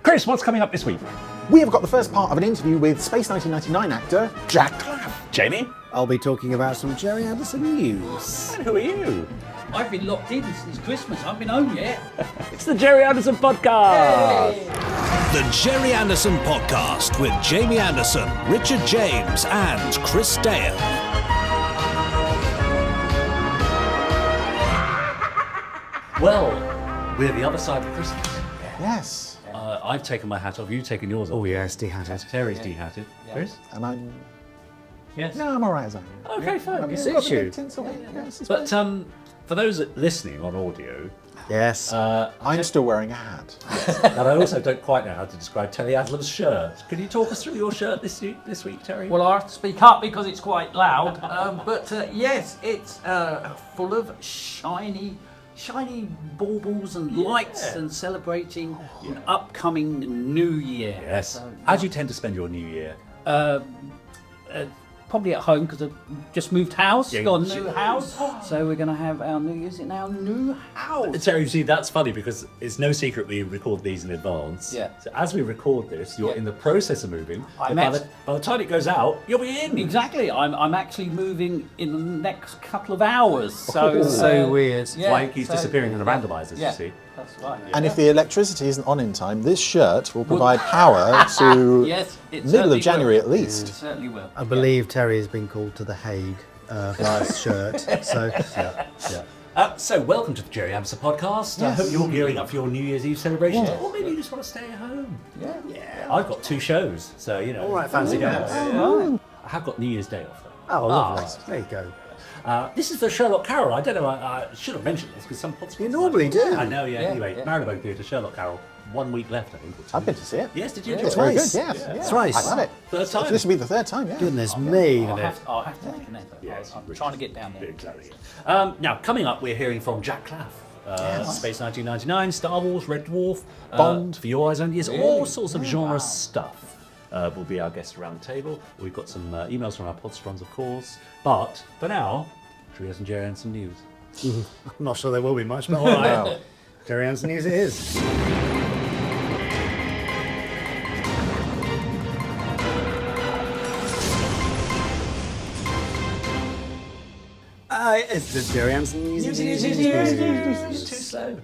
Chris, what's coming up this week? We have got the first part of an interview with Space 1999 actor Jack Klaff. Jamie? I'll be talking about some Gerry Anderson news. And who are you? I've been locked in since Christmas. I haven't been home yet. It's the Gerry Anderson podcast. The Gerry Anderson Podcast with Jamie Anderson, Richard James and Chris Dale. Well, we're the other side of Christmas. Yes. I've taken my hat off, you've taken yours off. Oh yes, dehatted. Terry's dehatted. Chris? And I'm... Yes. No, I'm all right as I am. Okay, fine. It suits you. But for those listening on audio, Yes. I'm still wearing a hat. and I also don't quite know how to describe Terry Adlam's shirt. Can you talk us through your shirt this week, Terry? Well, I have to speak up because it's quite loud. Yes, it's full of shiny baubles and lights and celebrating an upcoming New Year. Yes. So, How do you tend to spend your New Year? probably at home because I've just moved house, Yeah, got a new house. So we're going to have our New Year's in our new house. Terry, you see, that's funny because it's no secret we record these in advance. Yeah. So as we record this, you're in the process of moving. I'm But by the time it goes out, you'll be in. Exactly. I'm actually moving in the next couple of hours. So So weird. That's why it keeps disappearing in the randomizers, you see. That's right. And if the electricity isn't on in time, this shirt will provide power to Yes, it middle certainly of January will. at least. It certainly will. I believe Terry has been called to The Hague for his shirt. So So welcome to the Gerry Anderson podcast. I hope you're gearing up for your New Year's Eve celebrations, or maybe you just want to stay at home. Yeah. I've got 2 shows, so you know. all right, fancy guys. I have got New Year's Day off though. Oh, lovely. There you go. This is for Sherlock Carroll. I don't know. I should have mentioned this because some podcasts. You normally do. I know. Yeah. Yeah, Anyway, yeah. Marylebone Theatre, Sherlock Carroll. 1 week left, I think. or 2. I've been to see it. Yes, did you It's enjoy very it? good, Twice. yes. Yeah. Thrice. I love it. Third time. This will be the 3rd time, yeah. Goodness me. I'll have to make an effort. Yes, I'm trying to get down there. Exactly. Now, coming up, we're hearing from Jack Klaff. Space 1999, Star Wars, Red Dwarf, Bond. For Your Eyes Only, all sorts of genre stuff will be our guests around the table. We've got some emails from our Podsterons, of course. But for now, should we have some Gerry Anderson news? I'm not sure there will be much, but all right. Gerry Anderson news it is. It's the Gerry Anderson news. You're too slow.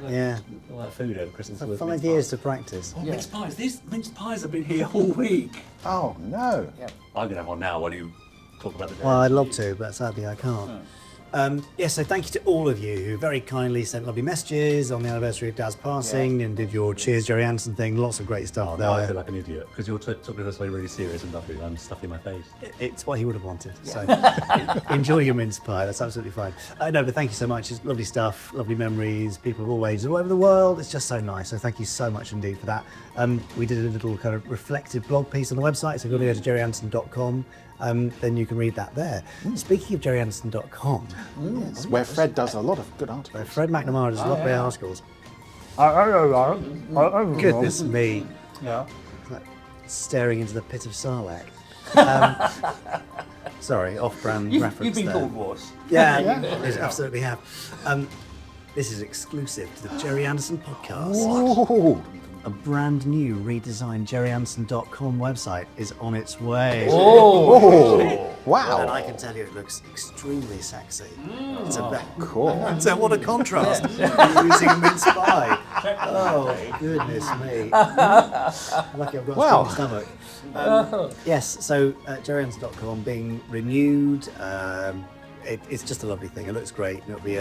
Yeah. All that food over Christmas. with 5 mince years pies. to practice. Oh, mince pies. These mince pies have been here all week. Oh, no. I'm going to have one now while you talk about the Well, I'd love to, but sadly I can't. So thank you to all of you who very kindly sent lovely messages on the anniversary of Dad's passing and did your Cheers Gerry Anderson thing. Lots of great stuff. Now I feel like an idiot because you're talking this way really serious and lovely. I'm stuffing my face. It's what he would have wanted. So enjoy your mince pie. That's absolutely fine. No, but thank you so much. It's lovely stuff, lovely memories. People of all ages all over the world. It's just so nice. So thank you so much indeed for that. We did a little kind of reflective blog piece on the website. So if you go to gerryanderson.com, then you can read that there. Speaking of gerryanderson.com, It's where Fred does a lot of good articles. Fred McNamara does lovely articles. Goodness me. Yeah. Like staring into the pit of Sarlacc. Sorry, off-brand reference You've been there. called worse. Yeah, you absolutely have. This is exclusive to the Gerry Anderson podcast. Ooh. A brand new redesigned gerryanderson.com website is on its way. Oh, And wow. I can tell you it looks extremely sexy. It's a bit Cool. So what a contrast using a mince pie. Oh, goodness me. Lucky I've got a Wow. strong stomach. Yes, so gerryanderson.com being renewed. It's just a lovely thing. It looks great. And it'll be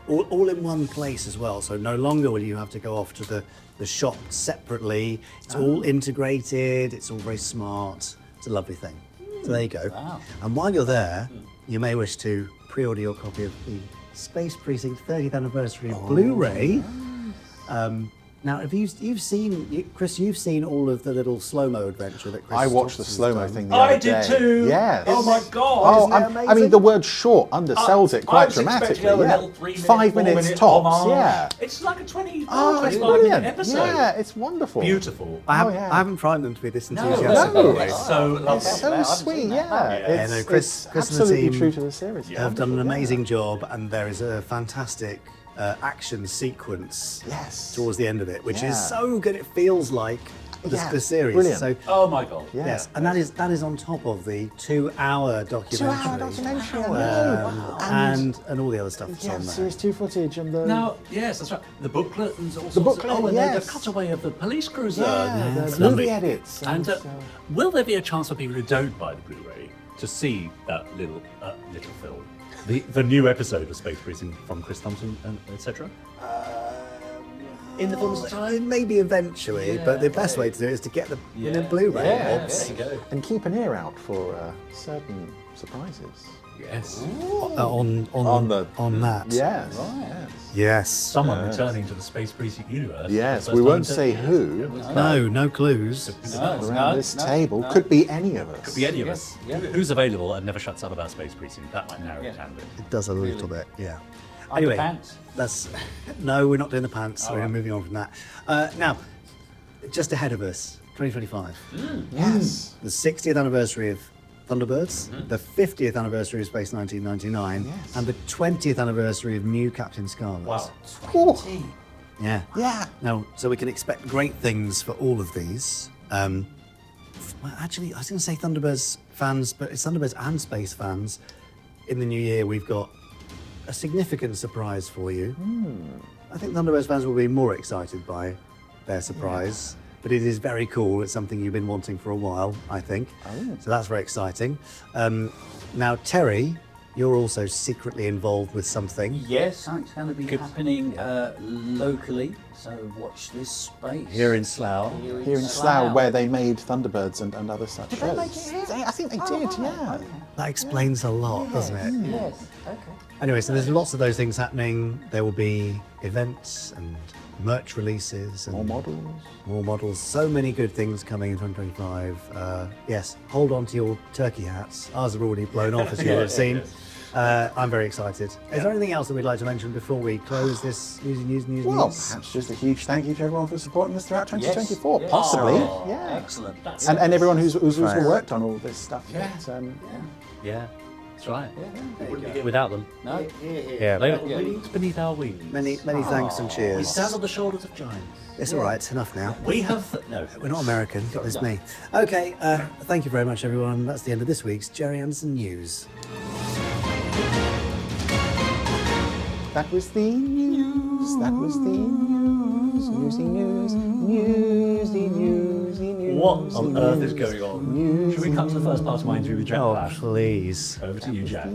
all in one place as well. So no longer will you have to go off to the shop separately. It's all integrated. It's all very smart. It's a lovely thing. So there you go. Wow. And while you're there, you may wish to pre-order your copy of the Space Precinct 30th Anniversary Blu-ray. Now, have you've seen, Chris, you've seen all of the little slow-mo adventure that Chris I watched the Thompson's slow-mo done. thing the other day. I did too. Yes. Oh my god. Oh, Isn't that I mean, amazing? the word short undersells it I quite was expecting dramatically. a Yeah. little 3-minute, 5 minutes 4-minute tops. homage. Yeah. It's like a 25 Oh, it's 25 minute brilliant. episode. Yeah, it's wonderful. Beautiful. I haven't, yeah. I haven't primed them to be this No, enthusiastic. no. by the way. It's so lovely. It's so sweet, yeah. It's, no, Chris it's and the absolutely team true to the series. Have done an amazing job, and there is a fantastic action sequence Yes. towards the end of it, which Yeah. is so good. It feels like the series. Brilliant. So Oh my god. Yeah. yes, and that is on top of the 2-hour documentary. 2-hour documentary. I know. And all the other stuff that's yeah, on there. Series 2 footage and the... Now, yes, that's right. The booklet and all sorts booklet, of... Oh, and yes. the cutaway of the police cruiser. Yeah, the It's movie lovely. edits. And will there be a chance for people who don't buy the Blu-ray to see that little film? The new episode of Space Precinct from Chris Thompson and etc. In the films, maybe eventually, but the best way to do it is to get the Blu-ray. Yeah. Obs. There you go. And keep an ear out for certain surprises. Yes. On that. Yes. Yes. Someone returning to the Space Precinct universe. Yes, for the we first won't time say in who No clues. around this table. Could be any of us. Could be any of us. Who's available and never shuts up about Space Precinct? That might narrow it down a bit. It does a little bit, yeah. Underpants? That's no, we're not doing the pants. We're moving on from that. Now, just ahead of us, 2025. Yes. The 60th anniversary of Thunderbirds, the 50th anniversary of Space 1999, Yes. and the 20th anniversary of New Captain Scarlet. Wow. Yeah. Yeah. Now, so we can expect great things for all of these. Well, actually, I was going to say Thunderbirds fans, but it's Thunderbirds and Space fans. In the new year, we've got a significant surprise for you. I think Thunderbirds fans will be more excited by their surprise, but it is very cool. It's something you've been wanting for a while, I think. So that's very exciting. Now, Terry, you're also secretly involved with something. Yes, something's going to be happening locally, so watch this space. Here in Slough. Here in Slough, where they made Thunderbirds and other such Did shows. they make it here? I think they did, yeah. That explains a lot, doesn't it? Yes, okay. Anyway, so there's lots of those things happening. There will be events and merch releases and more models. So many good things coming in 2025. Yes, hold on to your turkey hats. Ours are already blown off, as you will have seen. I'm very excited. Is there anything else that we'd like to mention before we close this news? Well, perhaps just a huge thank you to everyone for supporting us throughout 2024, Yes. possibly. Oh, Yeah. Excellent. And everyone who's worked on all this stuff. Yeah. But, Yeah, that's right. We wouldn't be here without them. No? Yeah, they are wings beneath our wings. Many thanks and We cheers. stand on the shoulders of giants. It's all right. Enough now. We have no. We're not American. It's me. Okay. Thank you very much, everyone. That's the end of this week's Gerry Anderson News. that was the news. That was the news. Newsy news. Newsy news. What on earth is going on? Should we cut to the first part of my interview with Jack Oh, Klaff? please. Over to you, Jack.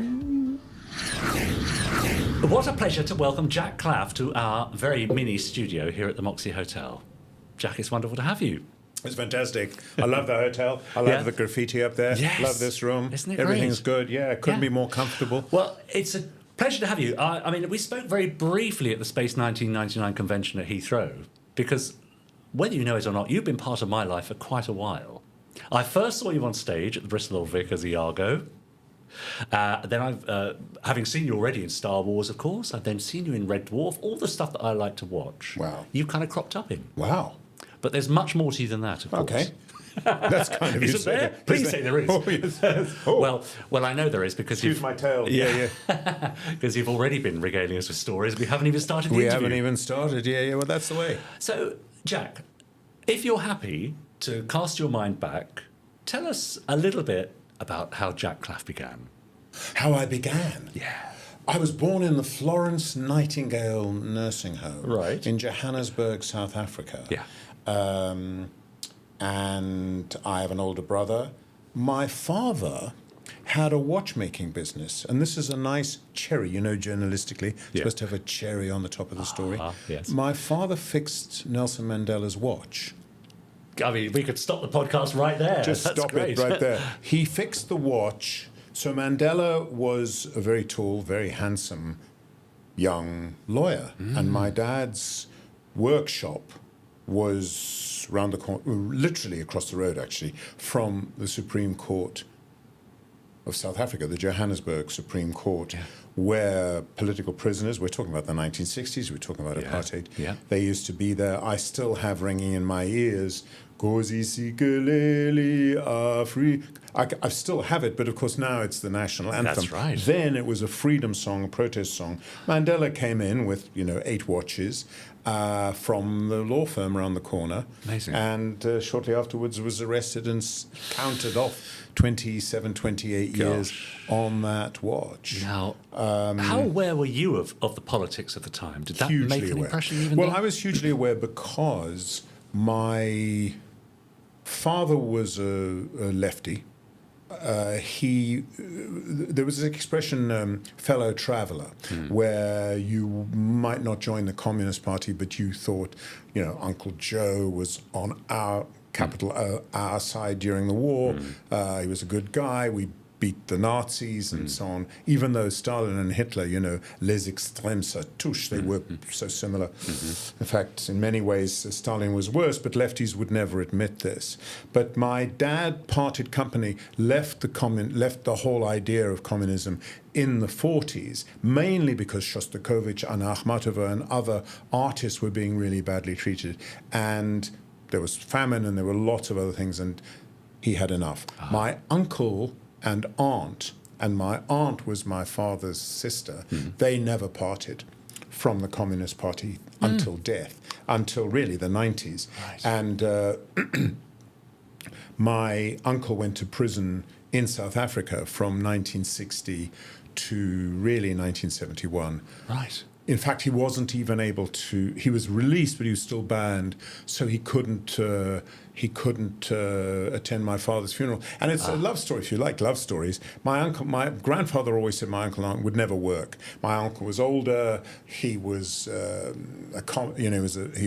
What a pleasure to welcome Jack Klaff to our very mini studio here at the Moxie Hotel. Jack, it's wonderful to have you. It's fantastic. I love the hotel. I love Yeah. the graffiti up there. Yes. Love this room. Isn't it Everything's great? good. Yeah, couldn't Yeah. be more comfortable. Well, it's a pleasure to have you. I mean, we spoke very briefly at the Space 1999 convention at Heathrow, because whether you know it or not, you've been part of my life for quite a while. I first saw you on stage at the Bristol Old Vic as Iago. Then I've, having seen you already in Star Wars, of course, I've then seen you in Red Dwarf, all the stuff that I like to watch. Wow. You've kind of cropped up in. Wow. But there's much more to you than that, of course. Okay. That's kind of you Isn't there? saying. Please say there is. Oh, yes. Oh. Well, I know there is because Excuse you've, my tail. Yeah. because you've already been regaling us with stories. We haven't even started the We interview. haven't even started. Yeah. Well, that's the way. So, Jack, if you're happy to cast your mind back, tell us a little bit about how Jack Klaff began. How I began. Yeah. I was born in the Florence Nightingale nursing home. Right. In Johannesburg, South Africa. Yeah. And I have an older brother. My father had a watchmaking business, and this is a nice cherry, journalistically, supposed to have a cherry on the top of the story. Yes. My father fixed Nelson Mandela's watch. I mean, we could stop the podcast right there. Just That's stop great. it right there. He fixed the watch. So Mandela was a very tall, very handsome young lawyer, and my dad's workshop was round the corner, literally across the road, actually, from the Supreme Court of South Africa, the Johannesburg Supreme Court, where political prisoners, we're talking about the 1960s, we're talking about apartheid, they used to be there. I still have ringing in my ears Kosi Sikeleli Afrika. I still have it, but of course now it's the national anthem. That's right. Then it was a freedom song, a protest song. Mandela came in with 8 watches from the law firm around the corner. Amazing. And shortly afterwards was arrested and counted off 27, 28 years on that watch. Now, how aware were you of the politics at the time? Did that Hugely make an aware. impression even Well, then? I was hugely aware because my father was a lefty. There was an expression, fellow traveller, where you might not join the Communist Party, but you thought, Uncle Joe was on our our side during the war. He was a good guy. We beat the Nazis and so on. Even though Stalin and Hitler, les extrêmes ça touche, they were so similar. In fact, in many ways, Stalin was worse, but lefties would never admit this. But my dad parted company, left the whole idea of communism in the 40s, mainly because Shostakovich and Akhmatova and other artists were being really badly treated. And there was famine and there were lots of other things, and he had enough. My uncle and my aunt was my father's sister. They never parted from the Communist Party until death, until really the 90s. Right. And my uncle went to prison in South Africa from 1960 to really 1971. Right. In fact, he wasn't even able to. He was released, but he was still banned, so he couldn't attend my father's funeral. And it's a love story, if you like love stories. My grandfather always said my uncle and aunt would never work. My uncle was older. He was he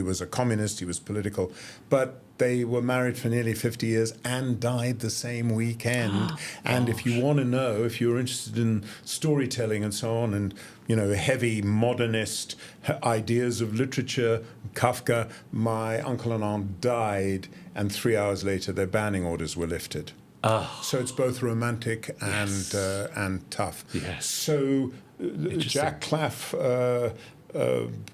was a communist. He was political, but they were married for nearly 50 years and died the same weekend. And if you want to know, if you're interested in storytelling and so on, and heavy modernist ideas of literature, Kafka, my uncle and aunt died, and 3 hours later their banning orders were lifted. So it's both romantic and tough. Yes. So Jack Klaff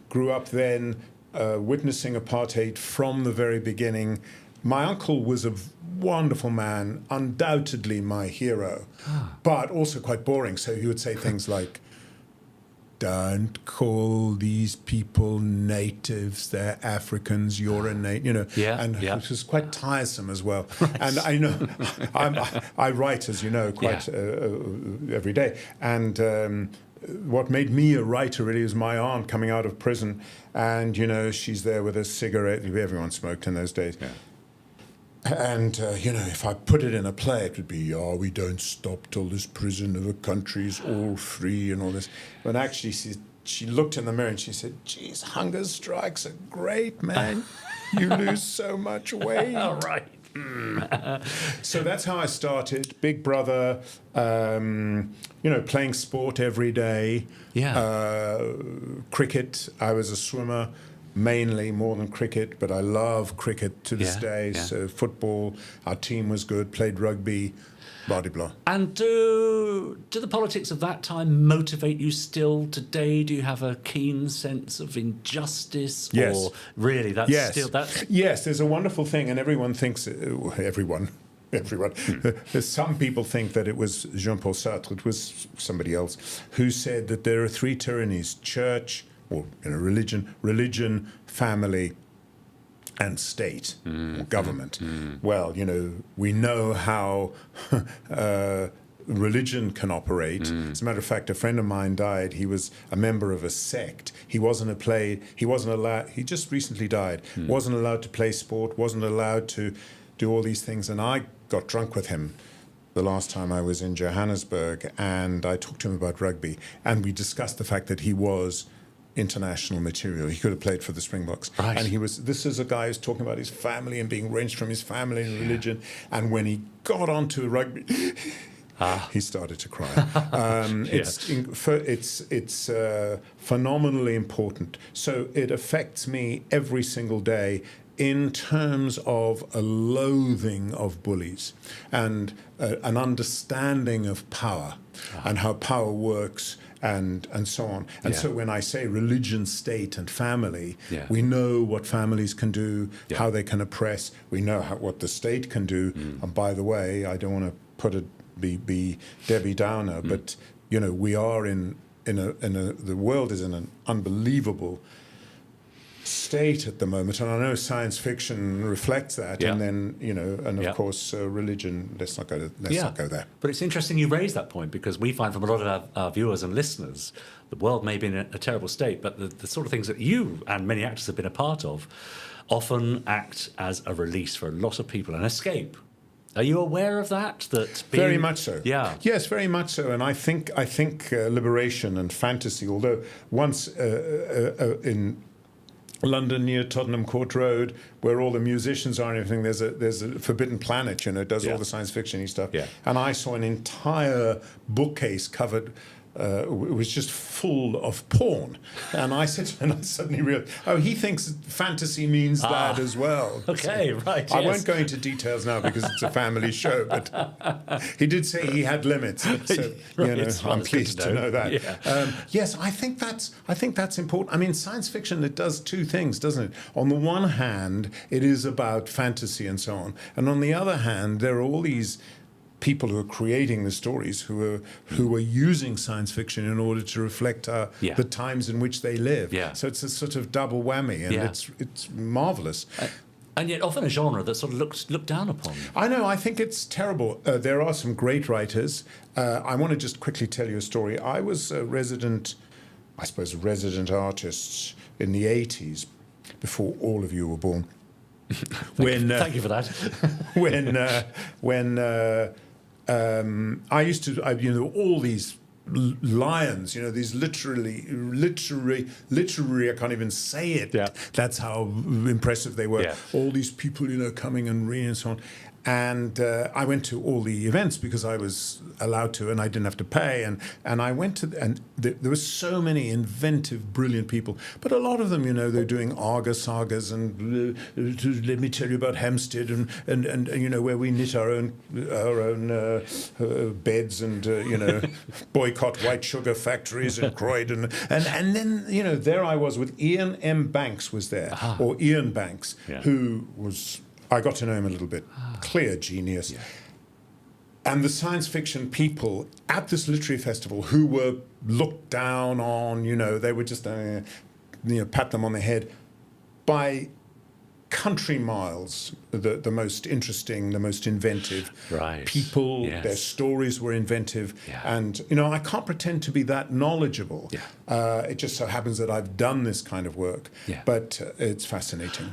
grew up then witnessing apartheid from the very beginning. My uncle was a wonderful man, undoubtedly my hero, but also quite boring. So he would say things like, "Don't call these people natives, they're Africans, you're a native," which was quite tiresome as well. Right. And I know, I write, as you know, quite every day. And what made me a writer really was my aunt coming out of prison, and she's there with a cigarette. Everyone smoked in those days. Yeah. And if I put it in a play, it would be, we don't stop till this prison of a country's all free and all this. But actually, she looked in the mirror and she said, "Geez, hunger strikes are great, man. You lose so much weight." All right. So that's how I started. Big Brother, playing sport every day. Cricket. I was a swimmer, mainly, more than cricket, but I love cricket to this day. Yeah. So football, our team was good, played rugby, blah, blah, blah. And do the politics of that time motivate you still today? Do you have a keen sense of injustice? Yes. Or really, that's still... Yes, there's a wonderful thing, and everyone thinks... Everyone. Some people think that it was Jean-Paul Sartre, it was somebody else, who said that there are 3 tyrannies: church, or religion, family, and state, or government. Well, we know how religion can operate. As a matter of fact, a friend of mine died. He was a member of a sect. He wasn't allowed, he just recently died, wasn't allowed to play sport, wasn't allowed to do all these things. And I got drunk with him the last time I was in Johannesburg, and I talked to him about rugby, and we discussed the fact that he was international material. He could have played for the Springboks. Right. And this is a guy who's talking about his family and being wrenched from his family and religion. And when he got onto rugby, he started to cry. It's phenomenally important. So it affects me every single day in terms of a loathing of bullies and an understanding of power and how power works, and so on. And Yeah. so when I say religion, state, and family, Yeah. we know what families can do, Yeah. how they can oppress. We know what the state can do. And by the way, I don't want to be Debbie Downer, but we are the world is in an unbelievable state at the moment, and I know science fiction reflects that, Yeah. and then and of Yeah. course religion. Let's not go there. But it's interesting you raise that point, because we find from a lot of our viewers and listeners, the world may be in a terrible state, but the sort of things that you and many actors have been a part of often act as a release for a lot of people, an escape. Are you aware of that? Very much so. Yeah. Yes, very much so. And I think liberation and fantasy. Although once in London near Tottenham Court Road, where all the musicians are and everything, there's a Forbidden Planet, does all the science fiction-y stuff. Yeah. And I saw an entire bookcase covered. It was just full of porn, and I suddenly realized, he thinks fantasy means that as well. Okay, right. I yes. won't go into details now because it's a family show, but he did say he had limits. So Right, I'm pleased to know that. Yeah. Yes, I think that's important. I mean, science fiction, it does two things, doesn't it? On the one hand, it is about fantasy and so on, and on the other hand, there are all these people who are creating the stories who are using science fiction in order to reflect the times in which they live. Yeah. So it's a sort of double whammy, and it's marvelous. And yet often a genre that's sort of looked down upon. I know, I think it's terrible. There are some great writers. I want to just quickly tell you a story. I was a resident artist in the 80s, before all of you were born. Thank you for that. when I used to, all these lions, these literary, I can't even say it. Yeah. That's how impressive they were. Yeah. All these people, coming and reading and so on. And I went to all the events because I was allowed to, and I didn't have to pay. And I went to, and there were so many inventive, brilliant people. But a lot of them, they're doing Arga sagas and let me tell you about Hampstead and where we knit our own beds and boycott white sugar factories in Croydon. And then there I was with Ian M. Banks was there, or Ian Banks, who was. I got to know him a little bit. Clear genius. Yeah. And the science fiction people at this literary festival who were looked down on, they would just, pat them on the head. By country miles, the most interesting, the most inventive people, their stories were inventive. Yeah. And, I can't pretend to be that knowledgeable. Yeah. It just so happens that I've done this kind of work. Yeah. But it's fascinating.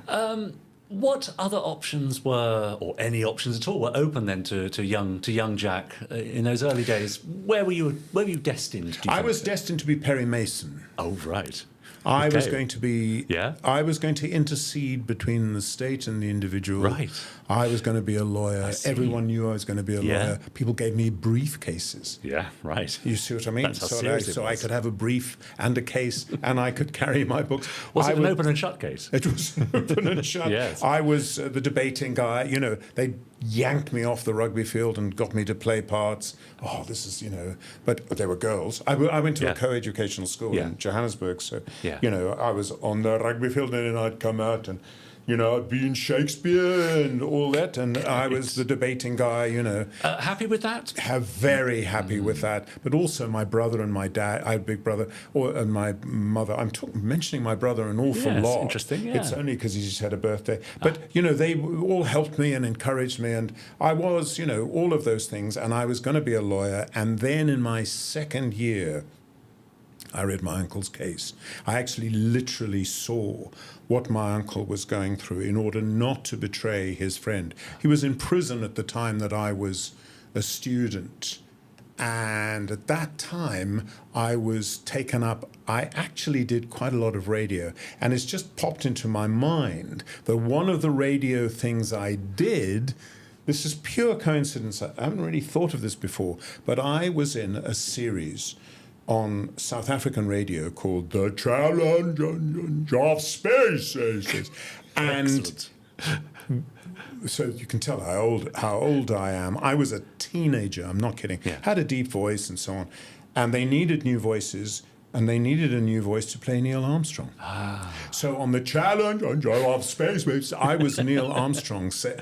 What other options were, or any options at all, were open then to young Jack in those early days? Where were you destined? I was destined to be Perry Mason. Oh, right. I was going to be. Yeah. I was going to intercede between the state and the individual. Right. I was going to be a lawyer. Everyone knew I was going to be a lawyer. People gave me briefcases. Yeah. Right. You see what I mean? That's how serious so I could have a brief and a case, and I could carry my books. Was it an open and shut case? It was open and shut. Yes. I was the debating guy. They yanked me off the rugby field and got me to play parts. Oh, this is, but they were girls. I went to a co-educational school in Johannesburg, so, I was on the rugby field and then I'd come out and, I'd be in Shakespeare and all that, and I was the debating guy, Happy with that? Very happy with that. But also my brother and my dad, I had a big brother, and my mother. I'm mentioning my brother an awful lot. Interesting, yeah. It's only because he just had a birthday. But, they all helped me and encouraged me, and I was, all of those things, and I was going to be a lawyer. And then in my second year, I read my uncle's case. I actually literally saw what my uncle was going through in order not to betray his friend. He was in prison at the time that I was a student. And at that time, I was taken up. I actually did quite a lot of radio. And it's just popped into my mind that one of the radio things I did, this is pure coincidence. I haven't really thought of this before, but I was in a series on South African radio called The Challenge of Space. And so you can tell how old I am. I was a teenager, I'm not kidding. Yeah. Had a deep voice and so on. and they needed new voices. And they needed a new voice to play Neil Armstrong. So on the challenge of space, I was Neil Armstrong saying,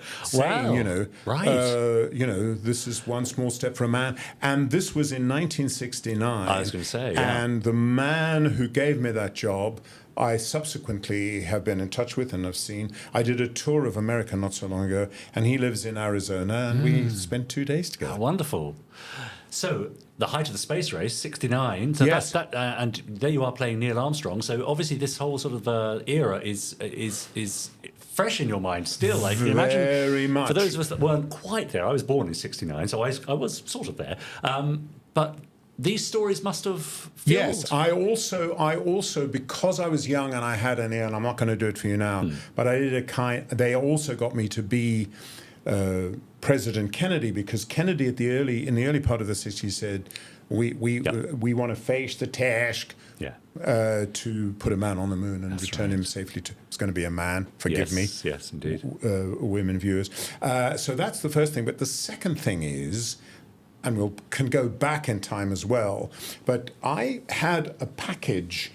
this is one small step for a man. And this was in 1969. I was going to say, yeah. And the man who gave me that job, I subsequently have been in touch with and have seen. I did a tour of America not so long ago, and he lives in Arizona, and we spent 2 days together. Oh, wonderful. So the height of the space race, 69. So Yes. that's that, and there you are playing Neil Armstrong. So obviously this whole sort of era is fresh in your mind still. Like imagine Very much. for those of us that weren't quite there. I was born in 69, so I was sort of there. But these stories must have filled. Yes, I also because I was young and I had an ear, and I'm not going to do it for you now, but I did they also got me to be President Kennedy, because Kennedy in the early part of the 60s said we want to face the task to put a man on the moon and return him safely to. It's going to be a man. Forgive me. Yes, indeed. Women viewers. So that's the first thing. But the second thing is, and we can go back in time as well, but I had a package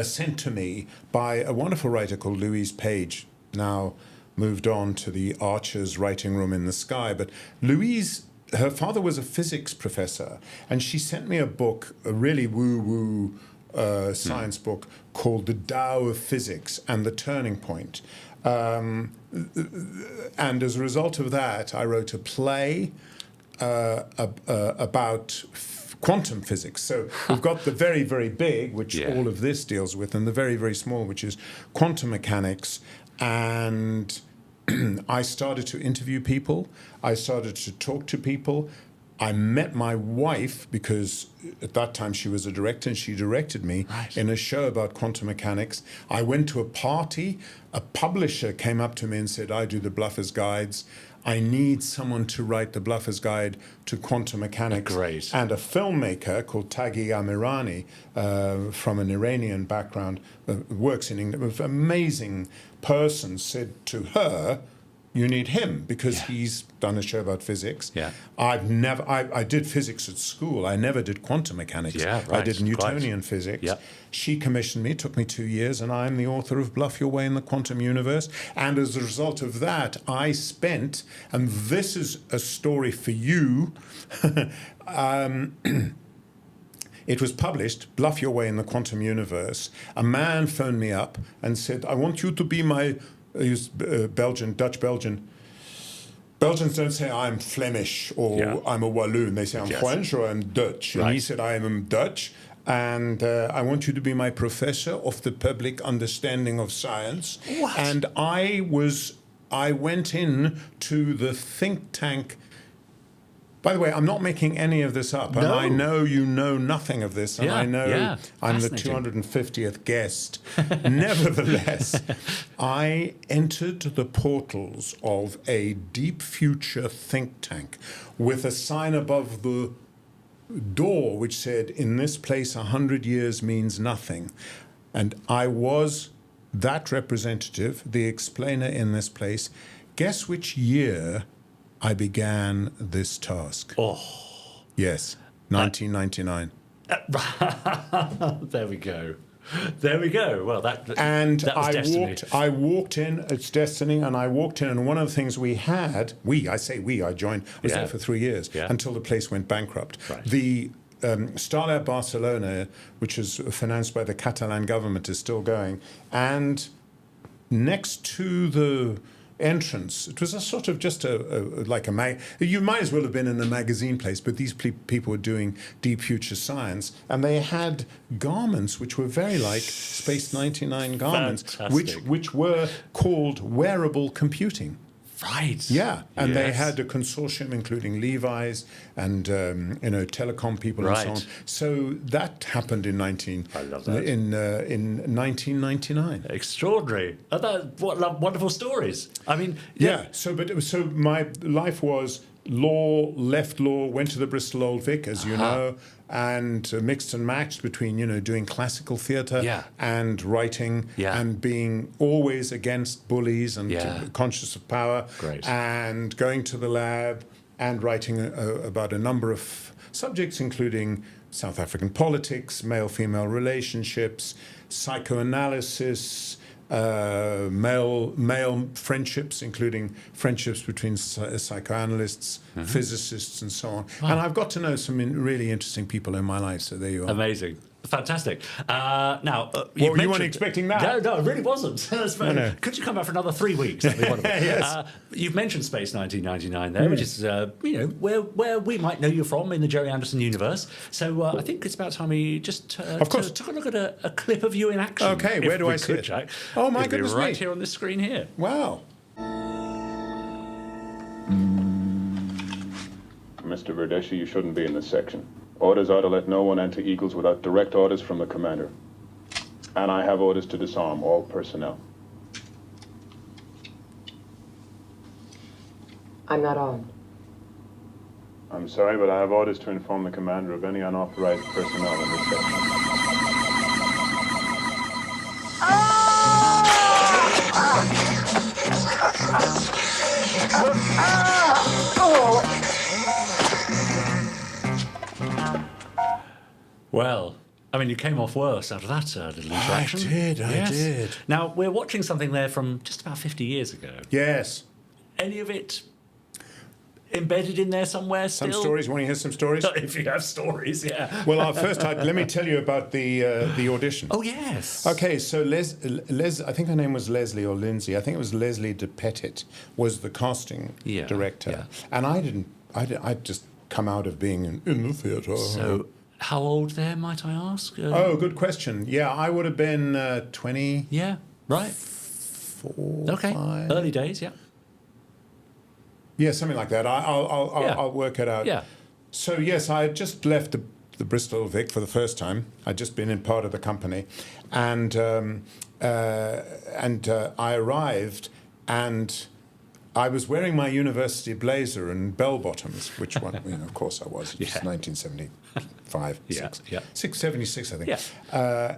sent to me by a wonderful writer called Louise Page, now moved on to the Archer's writing room in the sky. But Louise, her father was a physics professor, and she sent me a book, a really woo-woo science book called The Tao of Physics and the Turning Point. And as a result of that, I wrote a play about quantum physics. So we've got the very, very big, which all of this deals with, and the very, very small, which is quantum mechanics. And I started to interview people. I started to talk to people. I met my wife because at that time she was a director, and she directed me in a show about quantum mechanics. I went to a party. A publisher came up to me and said, I do the Bluffer's Guides. I need someone to write the Bluffer's Guide to Quantum Mechanics. Great. And a filmmaker called Taghi Amirani, from an Iranian background, works in England, an amazing person, said to her, you need him because he's done a show about physics. Yeah. I did physics at school. I never did quantum mechanics. Yeah, I right, did Newtonian physics. Yeah. She commissioned me, took me 2 years, and I'm the author of Bluff Your Way in the Quantum Universe. And as a result of that, I spent, and this is a story for you, it was published, Bluff Your Way in the Quantum Universe. A man phoned me up and said, I want you to be my... He's Dutch Belgian. Belgians don't say I'm Flemish or I'm a Walloon. They say I'm French or I'm Dutch. And he said, I am Dutch, and I want you to be my professor of the public understanding of science. What? And I went in to the think tank. By the way, I'm not making any of this up, and I know you know nothing of this, and I know I'm the 250th guest. Nevertheless, I entered the portals of a deep future think tank with a sign above the door which said, in this place 100 years means nothing. And I was that representative, the explainer in this place. Guess which year I began this task? Oh. Yes, 1999. There we go. There we go. Well, that was destiny. I walked in, it's destiny, and I walked in, and one of the things we had, I joined, I was there for 3 years, until the place went bankrupt. Right. The Starlet Barcelona, which is financed by the Catalan government, is still going, and next to the entrance, it was a sort of just you might as well have been in a magazine place, but these people were doing deep future science, and they had garments which were very like Space 99 garments, which were called wearable computing. Right. Yeah, and they had a consortium including Levi's and telecom people and so on. So that happened in 1999. Extraordinary. What wonderful stories. I mean, So my life was law, left law, went to the Bristol Old Vic, as you know, and mixed and matched between, doing classical theatre and writing and being always against bullies and conscious of power. Great. And going to the lab and writing about a number of subjects, including South African politics, male-female relationships, psychoanalysis, male friendships, including friendships between psychoanalysts, physicists, and so on. And I've got to know some really interesting people in my life, so there you are. Amazing. Fantastic. Now, you weren't expecting that? No, I really wasn't. No. Could you come back for another 3 weeks? That'd be wonderful. Yes. You've mentioned Space 1999 there, which is where we might know you from in the Gerry Anderson universe. So I think it's about time we just Of course. took a look at a clip of you in action. Okay, where do I see it? Jack? Oh, my It'll be goodness right me. here on this screen here. Wow. Mr. Verdeshi, you shouldn't be in this section. Orders are to let no one enter Eagles without direct orders from the commander. And I have orders to disarm all personnel. I'm not armed. I'm sorry, but I have orders to inform the commander of any unauthorized personnel in this section. Well, I mean, you came off worse after that little interaction. I did. Now, we're watching something there from just about 50 years ago. Yes. Any of it embedded in there somewhere still? Some stories. Want to hear some stories? If you have stories, yeah. Well, first, let me tell you about the audition. Oh, yes. Okay, so I think her name was Leslie or Lindsay. I think it was Leslie de Pettit was the casting director. Yeah. And I'd just come out of being in the theatre. So, how old there, might I ask? Good question. Yeah, I would have been 20. Yeah, right. 4, Okay, 5. early days, yeah. Yeah, something like that. I'll work it out. Yeah. So yes, I had just left the Bristol Vic for the first time. I'd just been in part of the company, and I arrived, and I was wearing my university blazer and bell bottoms, which one, of course I was. It was 1975, Yeah, 76, I think. Yeah.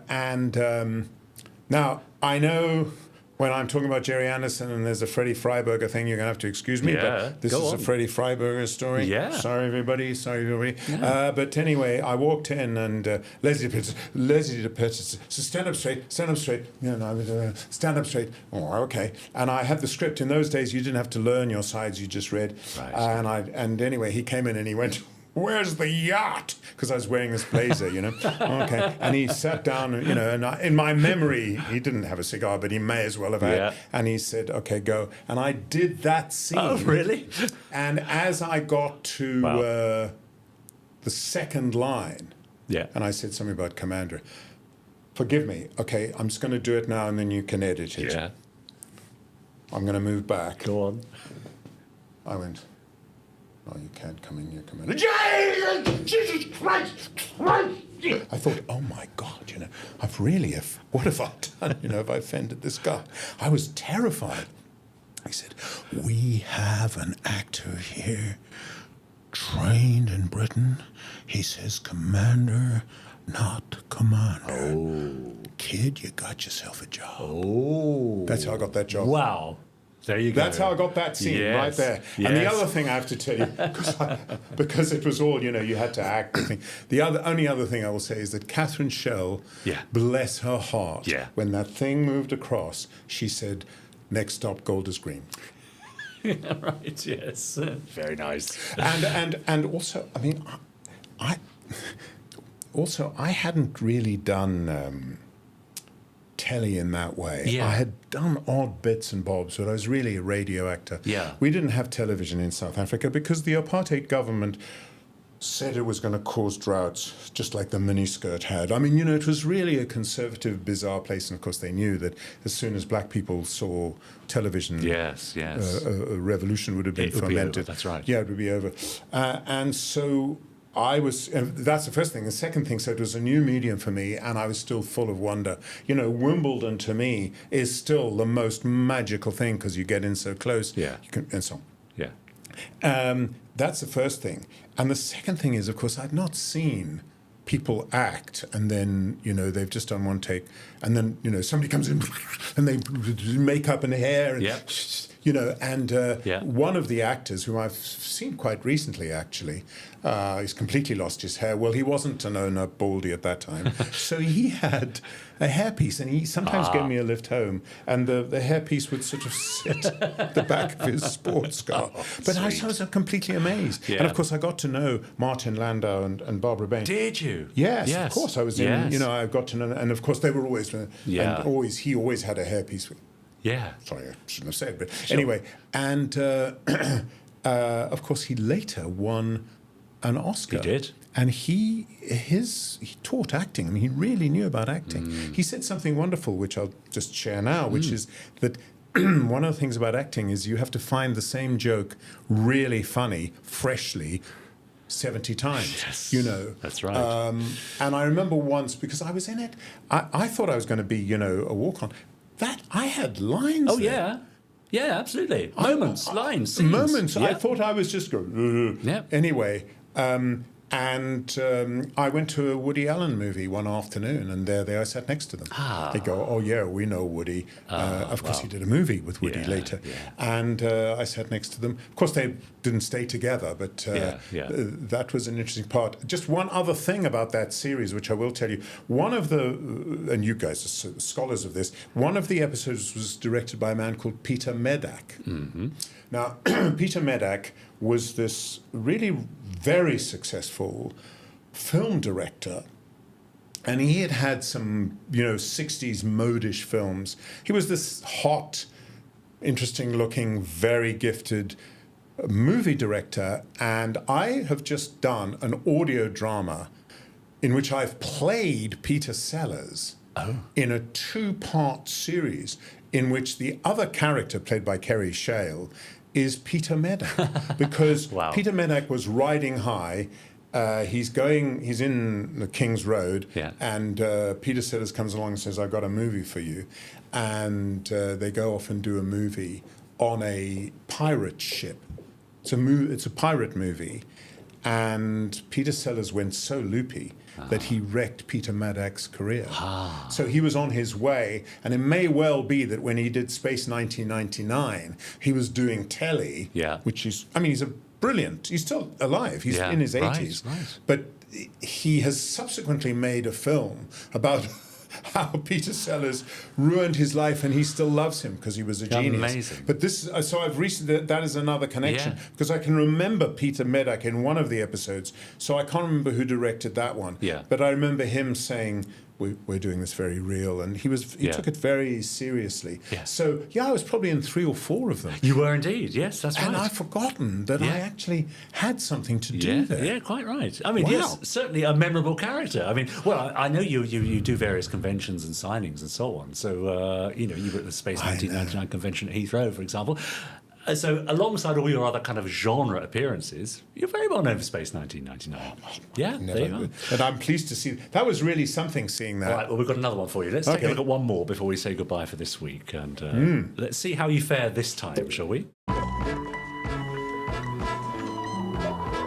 Now I know. When I'm talking about Gerry Anderson and there's a Freddy Freiberger thing, you're going to have to excuse me, but this is a Freddy Freiberger story. Yeah. Sorry, everybody. Yeah. But anyway, I walked in and Leslie de Pettit said, stand up straight. Stand up straight. Oh, okay. And I had the script. In those days, you didn't have to learn your sides. You just read. Right. And anyway, he came in and he went, "Where's the yacht?" Because I was wearing this blazer, Okay. And he sat down, and in my memory, he didn't have a cigar, but he may as well have had. Yeah. And he said, "Okay, go." And I did that scene. Oh, really? And as I got to the second line, and I said something about Commander, forgive me. Okay, I'm just going to do it now, and then you can edit it. Yeah. I'm going to move back. Go on. I went, "Oh, you can't come in, you're Commander." Jesus Christ! I thought, oh my God, what have I done? Have I offended this guy? I was terrified. He said, "We have an actor here, trained in Britain. He says commander, not commander. Oh. Kid, you got yourself a job." Oh. That's how I got that job. Wow. There you go. That's how I got that scene right there. Yes. And the other thing I have to tell you, because it was all, you had to act. The only other thing I will say is that Catherine Schell, bless her heart, when that thing moved across, she said, "Next stop, Golders Green." Right, yes. Very nice. And also, I hadn't really done telly in that way. Yeah. I had done odd bits and bobs, but I was really a radio actor. Yeah. We didn't have television in South Africa because the apartheid government said it was going to cause droughts, just like the miniskirt had. It was really a conservative, bizarre place, and of course they knew that as soon as black people saw television, yes, a revolution would have been it would fermented. be over, that's right. Yeah, it would be over. And so that's the first thing. The second thing, so it was a new medium for me, and I was still full of wonder. Wimbledon to me is still the most magical thing because you get in so close. Yeah. And so on. Yeah. That's the first thing. And the second thing is, of course, I'd not seen people act and then, they've just done one take and then, somebody comes in and they do makeup and hair and, You know, and Yeah. one of the actors whom I've seen quite recently, actually, he's completely lost his hair. Well, he wasn't an owner baldy at that time, so he had a hairpiece, and he sometimes gave me a lift home, and the hairpiece would sort of sit at the back of his sports car. But I was completely amazed. Yeah. And of course, I got to know Martin Landau and Barbara Bain. Did you? Yes, of course. I was in, Yes. you know, I got to know, and of course, they were always, Yeah. and he always had a hairpiece. Yeah. Sorry, I shouldn't have said, but anyway. And of course, he later won an Oscar. He did. And he taught acting. I mean, he really knew about acting. He said something wonderful, which I'll just share now, which is that one of the things about acting is you have to find the same joke really funny, freshly, 70 times, Yes, you know. that's right. And I remember once, because I was in it, I thought I was going to be, you know, a walk-on. That, I had lines Oh, there. yeah. Yeah, absolutely. Moments, lines, scenes. Moments. I Yeah. thought I was just going, Yeah. Anyway, I went to a Woody Allen movie one afternoon, and there I sat next to them. They go, "Oh yeah, we know Woody." Of course, he did a movie with Woody later, and I sat next to them. Of course, they didn't stay together, but that was an interesting part. Just one other thing about that series, which I will tell you. One of the, and you guys are scholars of this, one of the episodes was directed by a man called Peter Medak. Now, Peter Medak was this really very successful film director, and he had some, you know, 60s modish films. He was this hot, interesting-looking, very gifted movie director, and I have just done an audio drama in which I've played Peter Sellers in a 2-part series in which the other character, played by Kerry Shale, is Peter Medak, because Peter Medak was riding high. He's in the King's Road, and Peter Sellers comes along and says, "I've got a movie for you," and they go off and do a movie on a pirate ship. It's a pirate movie, and Peter Sellers went so loopy that he wrecked Peter Madak's career. So he was on his way, and it may well be that when he did Space 1999, he was doing telly, which is, I mean, he's still alive, he's in his 80s, but he has subsequently made a film about how Peter Sellers ruined his life, and he still loves him because he was a genius. Amazing. But so I've recently, that is another connection, because I can remember Peter Medak in one of the episodes, so I can't remember who directed that one. But I remember him saying, we're doing this very real, and he took it very seriously. So I was probably in 3 or 4 of them. You were indeed, yes, that's right. And I've forgotten that I actually had something to do there. Yeah, quite right. I mean, yes, certainly a memorable character. I mean, well, I know you do various conventions and signings and so on. So, you know, you were at the Space 1999 convention at Heathrow, for example. So alongside all your other kind of genre appearances, you're very well known for Space 1999. Yeah, there you are. But I'm pleased to see that was really something, seeing that. All right, well, we've got another one for you. Let's take a look at one more before we say goodbye for this week. And let's see how you fare this time, shall we?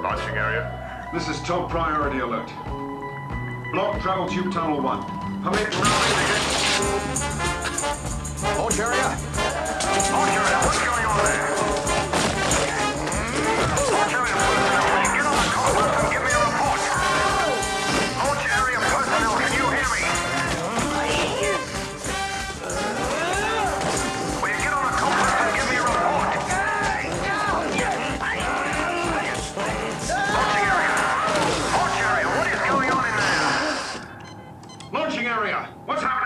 Launching area. This is top priority alert. Block travel tube tunnel 1. Permit launch area. Launch area, what's going on there? Launch area personnel, get on the compass and give me a report. Launch area personnel, can you hear me? Will you get on the compass and give me a report? Launch area, what is going on in there? Launching area, what's happening?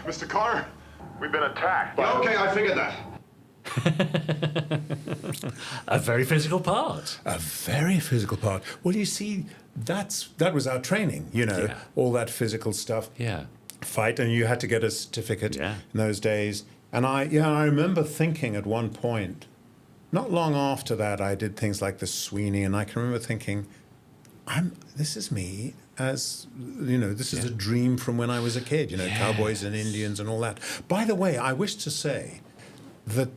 Mr. Carter, we've been attacked. Yeah, okay, I figured that. A very physical part. A very physical part. Well, you see, that was our training, you know, all that physical stuff. Fight, and you had to get a certificate in those days. And I remember thinking at one point, not long after that, I did things like the Sweeney, and I can remember thinking, this is me. As you know, this is a dream from when I was a kid, you know, cowboys and Indians and all that. By the way, I wish to say that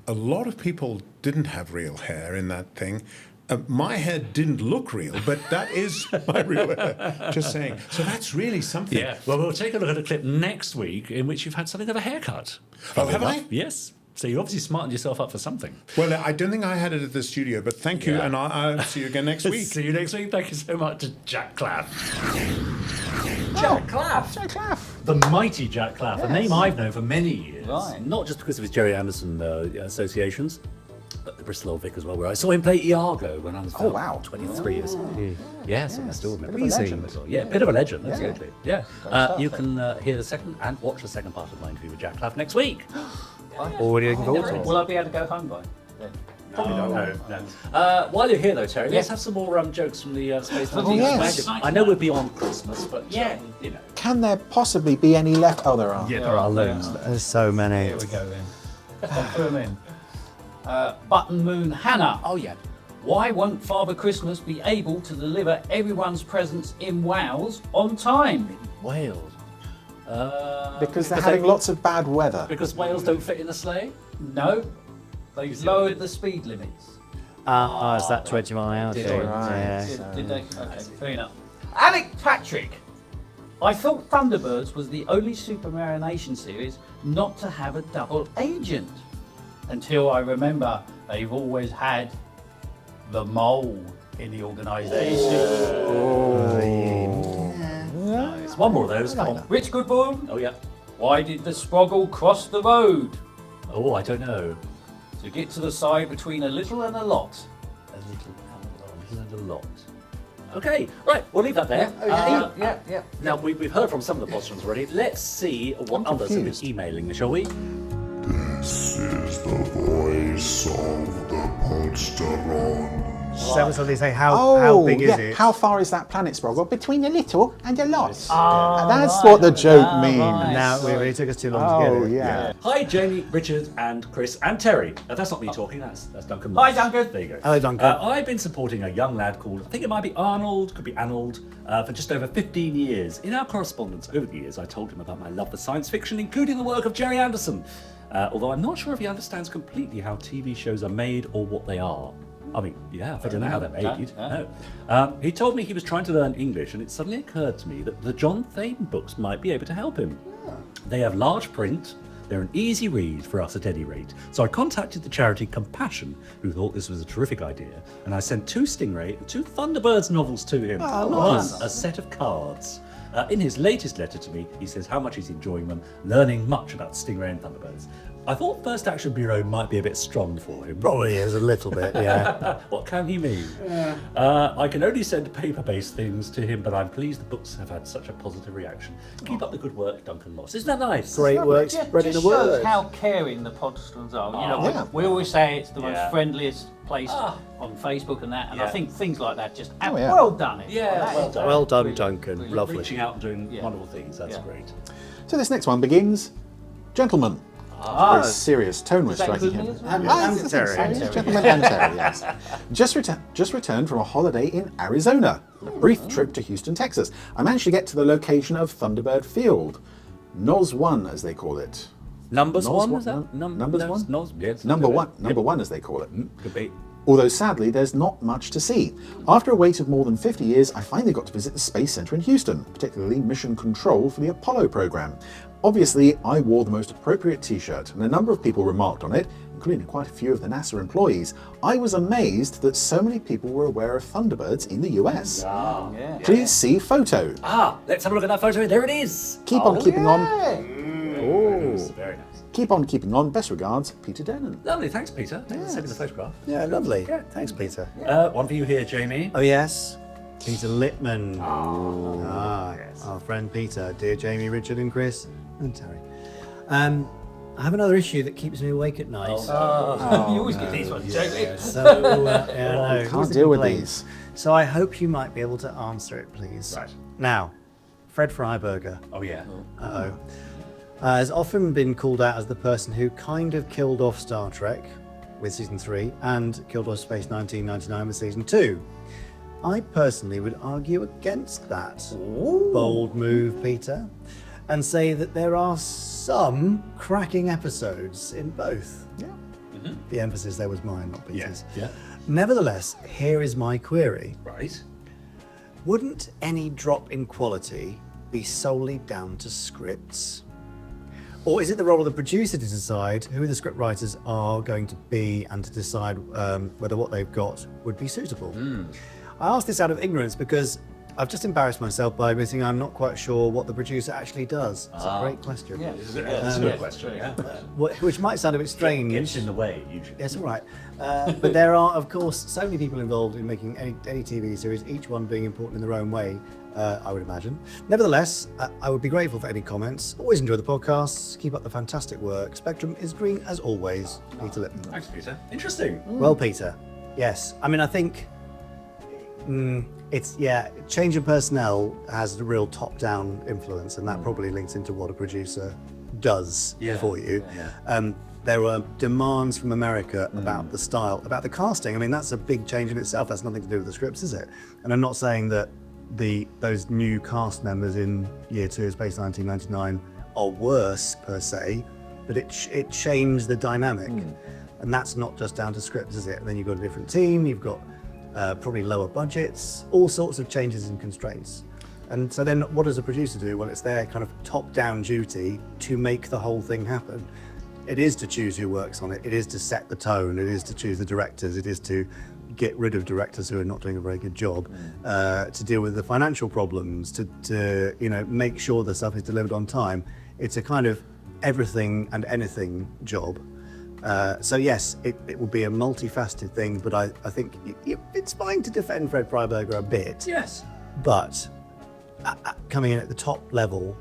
a lot of people didn't have real hair in that thing, My head didn't look real, but that is my real hair. Just saying. So that's really something. Yeah. Well, we'll take a look at a clip next week in which you've had something of a haircut. Oh, have I? Yes. So you obviously smartened yourself up for something. Well, I don't think I had it at the studio, but thank you, and I'll see you again next week. See you next week. Thank you so much to Jack Klaff. Jack Klaff. Jack Klaff. The mighty Jack Klaff, a name I've known for many years. Right. Not just because of his Gerry Anderson associations, but the Bristol Old Vic as well, where I saw him play Iago when I was Oh, wow. 23 years old. Yes, I still remember. Bit of a legend. As well. Yeah, bit of a legend, absolutely. Yeah. You can hear the second and watch the second part of my interview with Jack Klaff next week. Already looking forward to it. Will I be able to go home by then? Probably not. No. While you're here, though, Terry, let's have some more jokes from the Space 19 yes. I know we're beyond Christmas, but you know. Can there possibly be any left? Oh, there are. Yeah, there are loads. There's so many. Here we go then. Put them in. Button Moon Hannah. Oh, yeah. Why won't Father Christmas be able to deliver everyone's presents in Wales on time? Wales. Because they're having lots of bad weather. Because Wales don't fit in a sleigh? No, they've lowered the speed limits. It's that 20 mile an hour Did thing. they? Yeah. Did they? Okay, fair enough. Alec Patrick. I thought Thunderbirds was the only Supermarination series not to have a double agent. Until I remember they've always had the mole in the organisation. Nice. One more of those. Come on. Rich Goodboy. Oh, yeah. Why did the Sproggle cross the road? Oh, I don't know. To get to the side between a little and a lot. A little and a lot. Okay, right, we'll leave that there. Yeah. Now, we've heard from some of the Podsterons already. Let's see what others have been emailing, shall we? This is the voice of the Podsterons. So they say, how big is it? How far is that planet, Sproggle? Between a little and a lot. Oh, That's what the joke means. right. Now, it really took us too long to get it. Yeah. Hi, Jamie, Richard, and Chris, and Terry. That's not me talking, that's Duncan Moss. Hi, Duncan. There you go. Hello, Duncan. I've been supporting a young lad called, I think it might be Arnold, could be Arnold, for just over 15 years. In our correspondence over the years, I told him about my love for science fiction, including the work of Gerry Anderson. Although I'm not sure if he understands completely how TV shows are made or what they are. I mean, yeah, I don't know how they're made. No. He told me he was trying to learn English, and it suddenly occurred to me that the John Thane books might be able to help him. They have large print, they're an easy read for us at any rate. So I contacted the charity Compassion, who thought this was a terrific idea, and I sent 2 Stingray and 2 Thunderbirds novels to him, plus a set of cards. In his latest letter to me, he says how much he's enjoying them, learning much about Stingray and Thunderbirds. I thought First Action Bureau might be a bit strong for him. Probably is a little bit, yeah. What can he mean? I can only send paper-based things to him, but I'm pleased the books have had such a positive reaction. Keep up the good work, Duncan Moss. Isn't that nice? Great work spreading the Just shows word. how caring the Podsterons are. You know, yeah. we always say it's the most Yeah. friendliest place on Facebook and that, and I Yeah. think things like that just Oh, yeah. well done. Yeah, well done. Well done, Really, Duncan. really Lovely. Reaching out and doing wonderful things, that's Yeah. great. So this next one begins, gentlemen. Very serious tone we're striking here. And Terry. Gentlemen and Terry, yes. Just returned from a holiday in Arizona. A brief trip to Houston, Texas. I managed to get to the location of Thunderbird Field. NOS 1, as they call it. Numbers Nos one, what? is that? Numbers one? Nos, yes. Number one, as they call it. Could be. Although sadly, there's not much to see. After a wait of more than 50 years, I finally got to visit the Space Center in Houston, particularly Mission Control for the Apollo program. Obviously, I wore the most appropriate t-shirt, and a number of people remarked on it, including quite a few of the NASA employees. I was amazed that so many people were aware of Thunderbirds in the US. Please see photo. Let's have a look at that photo. There it is. Keep on keeping on. Very nice. Keep on keeping on. Best regards, Peter Denon. Lovely, thanks, Peter. Thanks for sending the photograph. Yeah, lovely. Thanks, Peter. One for you here, Jamie. Oh, yes. Peter Littman. Our friend Peter. Dear Jamie, Richard, and Chris, and Terry. I have another issue that keeps me awake at night. You always get these ones, Jamie. So, no, Can't deal with these. So I hope you might be able to answer it, please. Right. Now, Fred Freiberger. Oh, yeah. Has often been called out as the person who kind of killed off Star Trek with season 3 and killed off Space 1999 with season 2. I personally would argue against that bold move, Peter, and say that there are some cracking episodes in both. Yeah. The emphasis there was mine, not Peter's. Yeah. Nevertheless, here is my query. Right. Wouldn't any drop in quality be solely down to scripts? Or is it the role of the producer to decide who the script writers are going to be and to decide whether what they've got would be suitable? I ask this out of ignorance because I've just embarrassed myself by admitting I'm not quite sure what the producer actually does. It's a great question. It's a good question, yeah. Which might sound a bit strange. Gets in the way, usually. Yes, all right. But there are, of course, so many people involved in making any TV series, each one being important in their own way, I would imagine. Nevertheless, I would be grateful for any comments. Always enjoy the podcasts. Keep up the fantastic work. Spectrum is green as always. Peter Lipton. Thanks, Peter. Interesting. Well, Peter, yes. I mean, I think change in personnel has a real top-down influence, and that probably links into what a producer does for you. There were demands from America about the style, about the casting. I mean, that's a big change in itself. That's nothing to do with the scripts, is it? And I'm not saying that those new cast members in Year 2 of Space 1999 are worse per se, but it changed the dynamic. And that's not just down to scripts, is it? And then you've got a different team, you've got probably lower budgets, all sorts of changes and constraints. And so then what does a producer do? Well, it's their kind of top-down duty to make the whole thing happen. It is to choose who works on it. It is to set the tone. It is to choose the directors. It is to get rid of directors who are not doing a very good job, to deal with the financial problems, to make sure the stuff is delivered on time. It's a kind of everything and anything job. So yes, it will be a multifaceted thing, but I think it's fine to defend Fred Freiberger a bit. Yes. But coming in at the top level,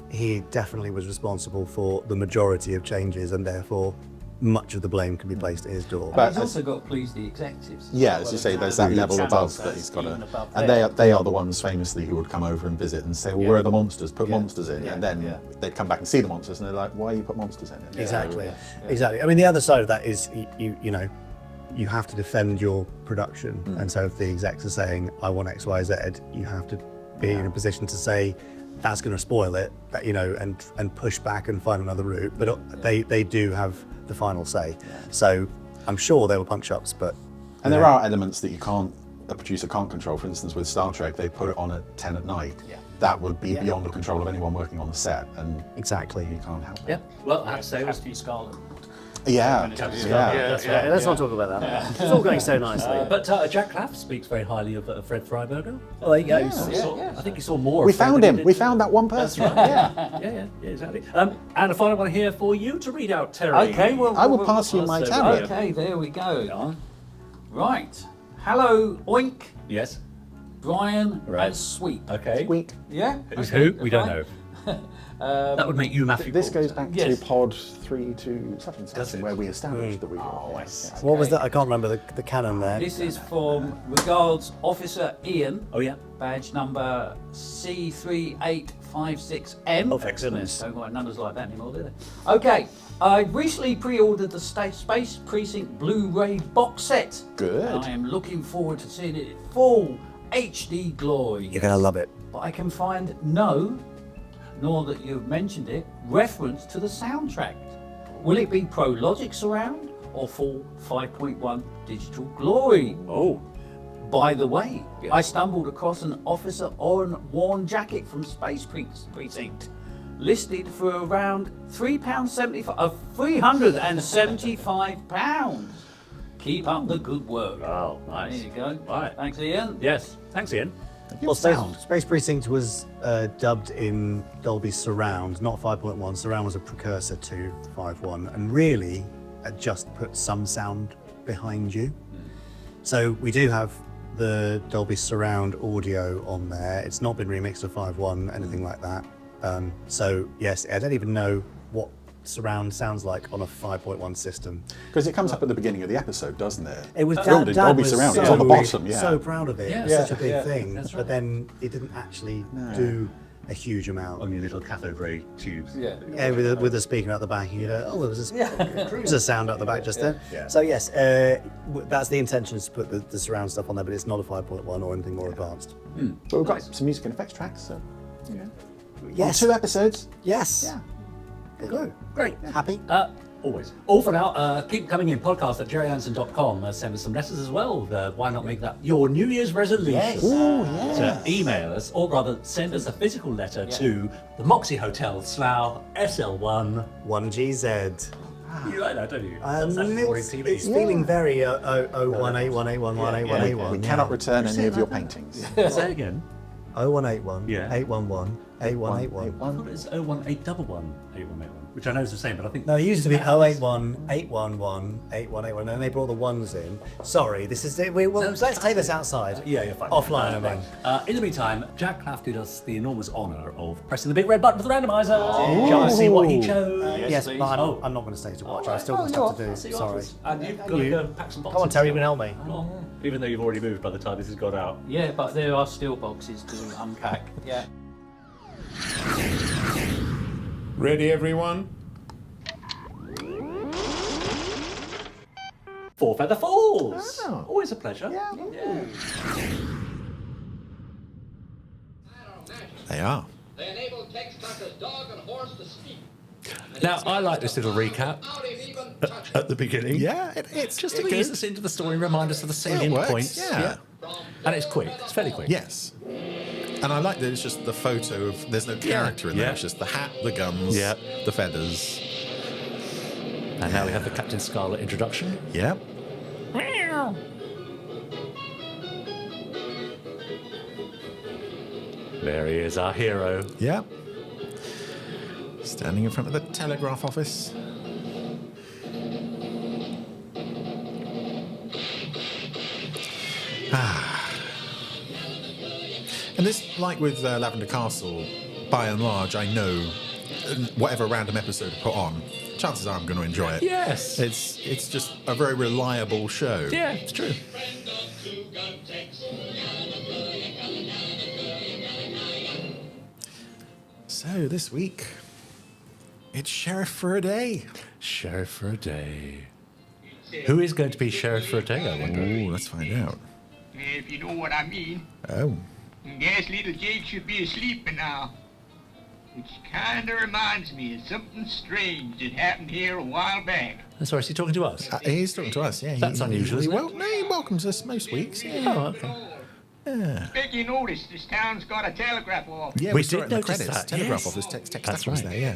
he definitely was responsible for the majority of changes, and therefore much of the blame can be placed at his door. But he's also got to please the executives. Yeah, as you say, there's that level above that he's got to, and they are the ones famously who would come over and visit and say, well, where are the monsters? Put monsters in, and then they'd come back and see the monsters, and they're like, why you put monsters in it? Exactly. I mean, the other side of that is you have to defend your production, and so if the execs are saying, I want X, Y, Z, you have to be in a position to say, that's going to spoil it, and push back and find another route. But they do have the final say. So I'm sure there were punch-ups, but... And there are elements that a producer can't control. For instance, with Star Trek, they put it on at 10 at night. That would be beyond the control of anyone working on the set, and exactly, you can't help it. Yeah, well, I'd say it was Scarlet. Let's not talk about that. It's all going so nicely. But Jack Klaff speaks very highly of Fred Freiberger. Well, there you go. I think he saw more. We found him. We found that one person. That's right. Yeah, exactly. And a final one here for you to read out, Terry. Okay, well, I will pass you my tablet. Okay, there we go. Right. Hello, Oink. Yes. Brian and Sweet. Okay. Sweet. Yeah. Who's who? We don't know. That would make you Matthew. This goes back to pod 327, where we established that we were. What was that? I can't remember the canon there. This is from Regards Officer Ian. Oh yeah. Badge number C3856M. Oh, for goodness. Don't write numbers like that anymore, do they? Okay. I recently pre-ordered the Space Precinct Blu-ray box set. Good. And I am looking forward to seeing it in full HD glory. You're going to love it. But I can find nor that you've mentioned it, reference to the soundtrack. Will it be Pro Logic Surround or full 5.1 digital glory? Oh. By the way, I stumbled across an Officer worn jacket from Space Precinct, listed for around £375. Keep up the good work. Oh, nice. There you go. Right. Thanks, Ian. Yes. Thanks, Ian. Well, Space Precinct was dubbed in Dolby Surround, not 5.1. Surround was a precursor to 5.1, and really just put some sound behind you. So we do have the Dolby Surround audio on there. It's not been remixed to 5.1, anything like that. So yes, I don't even know what surround sounds like on a 5.1 system. Because it comes up at the beginning of the episode, doesn't it? It was Dad Dolby was Surround. It's on the bottom, So proud of it. Yeah. It was such a big thing. That's right. But then it didn't actually do a huge amount. Only little cathode ray tubes. Yeah. Yeah, with a speaker at the back, you know, there was a cruiser sound at the back just then. Yeah. So yes, that's the intention, is to put the surround stuff on there, but it's not a 5.1 or anything more advanced. But we've got some music and effects tracks, so Yes. 2 episodes. Yes. Yeah. There you go. Great. Happy? Always. All for now, keep coming in. Podcast at gerryanderson.com. Send us some letters as well. Why not make that your New Year's resolution? Yes. Ooh, yes. To email us, or rather send us a physical letter to the Moxie Hotel, Slough, SL1. 1GZ. You like that, don't you? It's feeling very 0181811818181. We cannot return any of your paintings. Say again. 0181 Yeah. 811 8181. I thought it was 018118181, which I know is the same, but I think... No, it used to be 081 811 8181, and they brought the ones in. Sorry, this is it. Let's take this outside. Yeah, fine. Offline, I mean. In the meantime, Jack Klaff did us the enormous honour of pressing the big red button for the randomiser. Oh. Shall I see what he chose? Yes, but I'm not going to stay to watch. I've still got stuff to do. Sorry. And you've got to go and pack some boxes. Come on, Terry, you can help me. Even though you've already moved by the time this has got out. Yeah, but there are still boxes to unpack. Yeah. Ready, everyone? Four Feather Falls. Oh. Always a pleasure. Yeah. They are. They enable Tex Tucker's dog and horse to speak. Now, I like this little recap at the beginning. Yeah, it's Just to ease us into the story and remind us of the salient works, points. yeah. And it's quick. It's fairly quick. Yes. And I like that it's just the photo of, there's no character in there, it's just the hat, the guns, the feathers. And now we have the Captain Scarlet introduction. Yep. There he is, our hero. Yep. Standing in front of the telegraph office. And this, like with Lavender Castle, by and large, I know whatever random episode I put on, chances are I'm going to enjoy it. Yes. It's just a very reliable show. Yeah, it's true. So this week, it's Sheriff for a Day. Sheriff for a Day. Who is going to be Sheriff for a Day, I wonder? Ooh, let's find out. If you know what I mean. Oh. Guess little Jake should be asleep by now. Which kinda reminds me of something strange that happened here a while back. Sorry, is he talking to us? He's talking to us, yeah. That's unusual, isn't it? No, he welcomes us most weeks. Yeah. Oh, okay. Yeah. Bet you noticed this town's got a telegraph office. Yeah, We saw did it in the notice credits. that, Telegraph yes. office, Tex That's Tucker was right. there, yeah.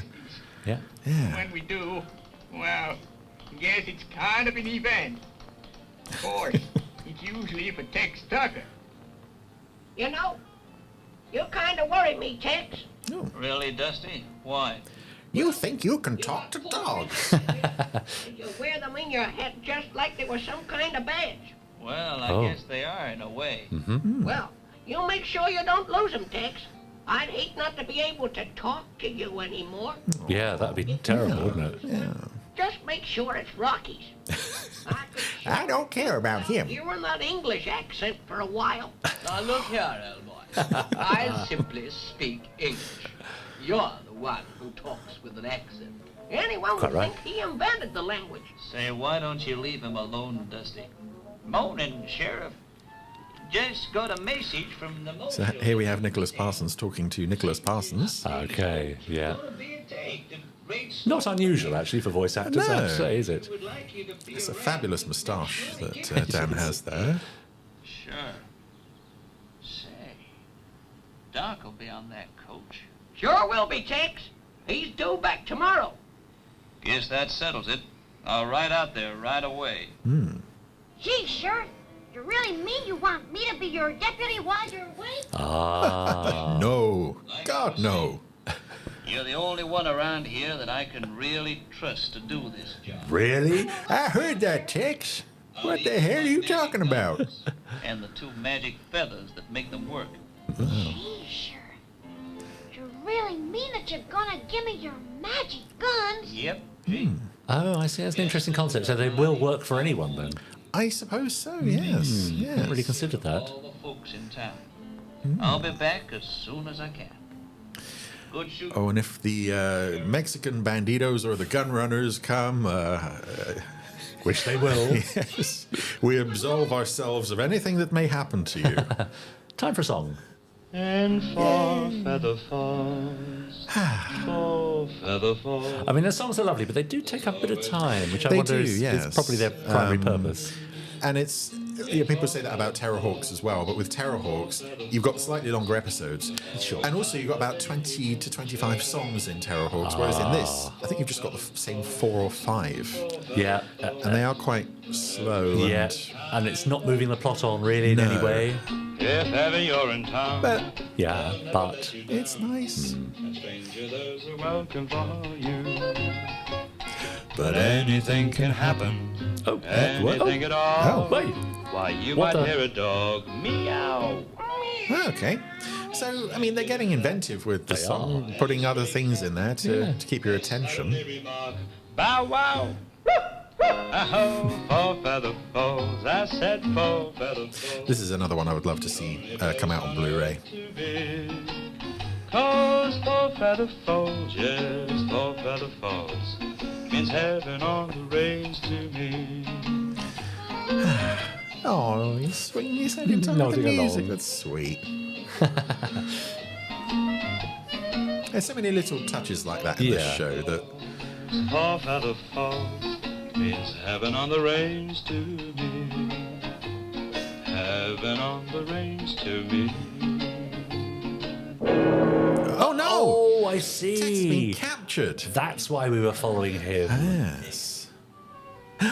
Yeah. Yeah. When we do, well, guess it's kind of an event. Of course, it's usually for Tex Tucker. You know, you kind of worry me, Tex. Really, Dusty? Why? You think you can talk to dogs? You wear them in your hat just like they were some kind of badge. Well, Oh. guess they are in a way. Well, you make sure you don't lose them, Tex. I'd hate not to be able to talk to you anymore. Yeah, that'd be terrible, wouldn't it? Yeah. Just make sure it's Rocky's. I don't care about him. Hearing that English accent for a while. Now look here, old boy. I simply speak English. You're the one who talks with an accent. Anyone Quite would right. think he invented the language. Say, why don't you leave him alone, Dusty? Morning, Sheriff. Just got a message from the So here we have Nicholas Parsons talking to Nicholas Parsons. Okay, yeah. Not unusual, actually, for voice actors, I have to say, is it? It's a fabulous moustache that Dan has there. Sure. Say, Doc will be on that coach. Sure will be, Tex. He's due back tomorrow. Guess that settles it. I'll ride out there right away. Gee, Sheriff, you really mean you want me to be your deputy while you're away? Ah. No. God, no. You're the only one around here that I can really trust to do this job. Really? I heard that, Tex. What the hell are you talking about? And the two magic feathers that make them work. Gee, Sheriff, you really mean that you're gonna give me your magic guns? Yep. Oh, I see. That's an interesting concept. So they will work for anyone, then? I suppose so, yes. I Yes. hadn't really considered that. All the folks in town. I'll be back as soon as I can. Good shooting. Oh, and if the Mexican banditos or the gun runners come, Which they will. yes, we absolve ourselves of anything that may happen to you. Time for a song. And four feather falls, four feather falls. I mean, the songs are lovely, but they do take up a bit of time, which I They wonder do, is yes. probably their primary purpose. And it's, people say that about Terrorhawks as well, but with Terrorhawks, you've got slightly longer episodes. Sure. And also you've got about 20 to 25 songs in Terrorhawks, whereas in this, I think you've just got the same 4 or 5. Yeah. And they are quite slow. Yeah, and it's not moving the plot on really in any way. If ever you're in town, But Yeah, but it's nice. a stranger, there's a welcome for you. But Anything can happen. oh, Anything at all. oh, wait. Why, you What might the- hear a dog meow. Okay. So, I mean, they're getting inventive with the They song, putting other things in there to keep your attention. Bow wow. Oh, four feather falls. I said four feather falls. This is another one I would love to see come out on Blu-ray. Cause four feather falls, yes, four feather falls. Means heaven on the range to me. Oh, you're swinging your head in time with the Nodding music. along. That's sweet. There's so many little touches like that in this Yeah. show that Four feather falls means heaven on the range to me. Heaven on the range to me. oh no! Oh, I Text's been see. captured. That's why we were following him. Yes.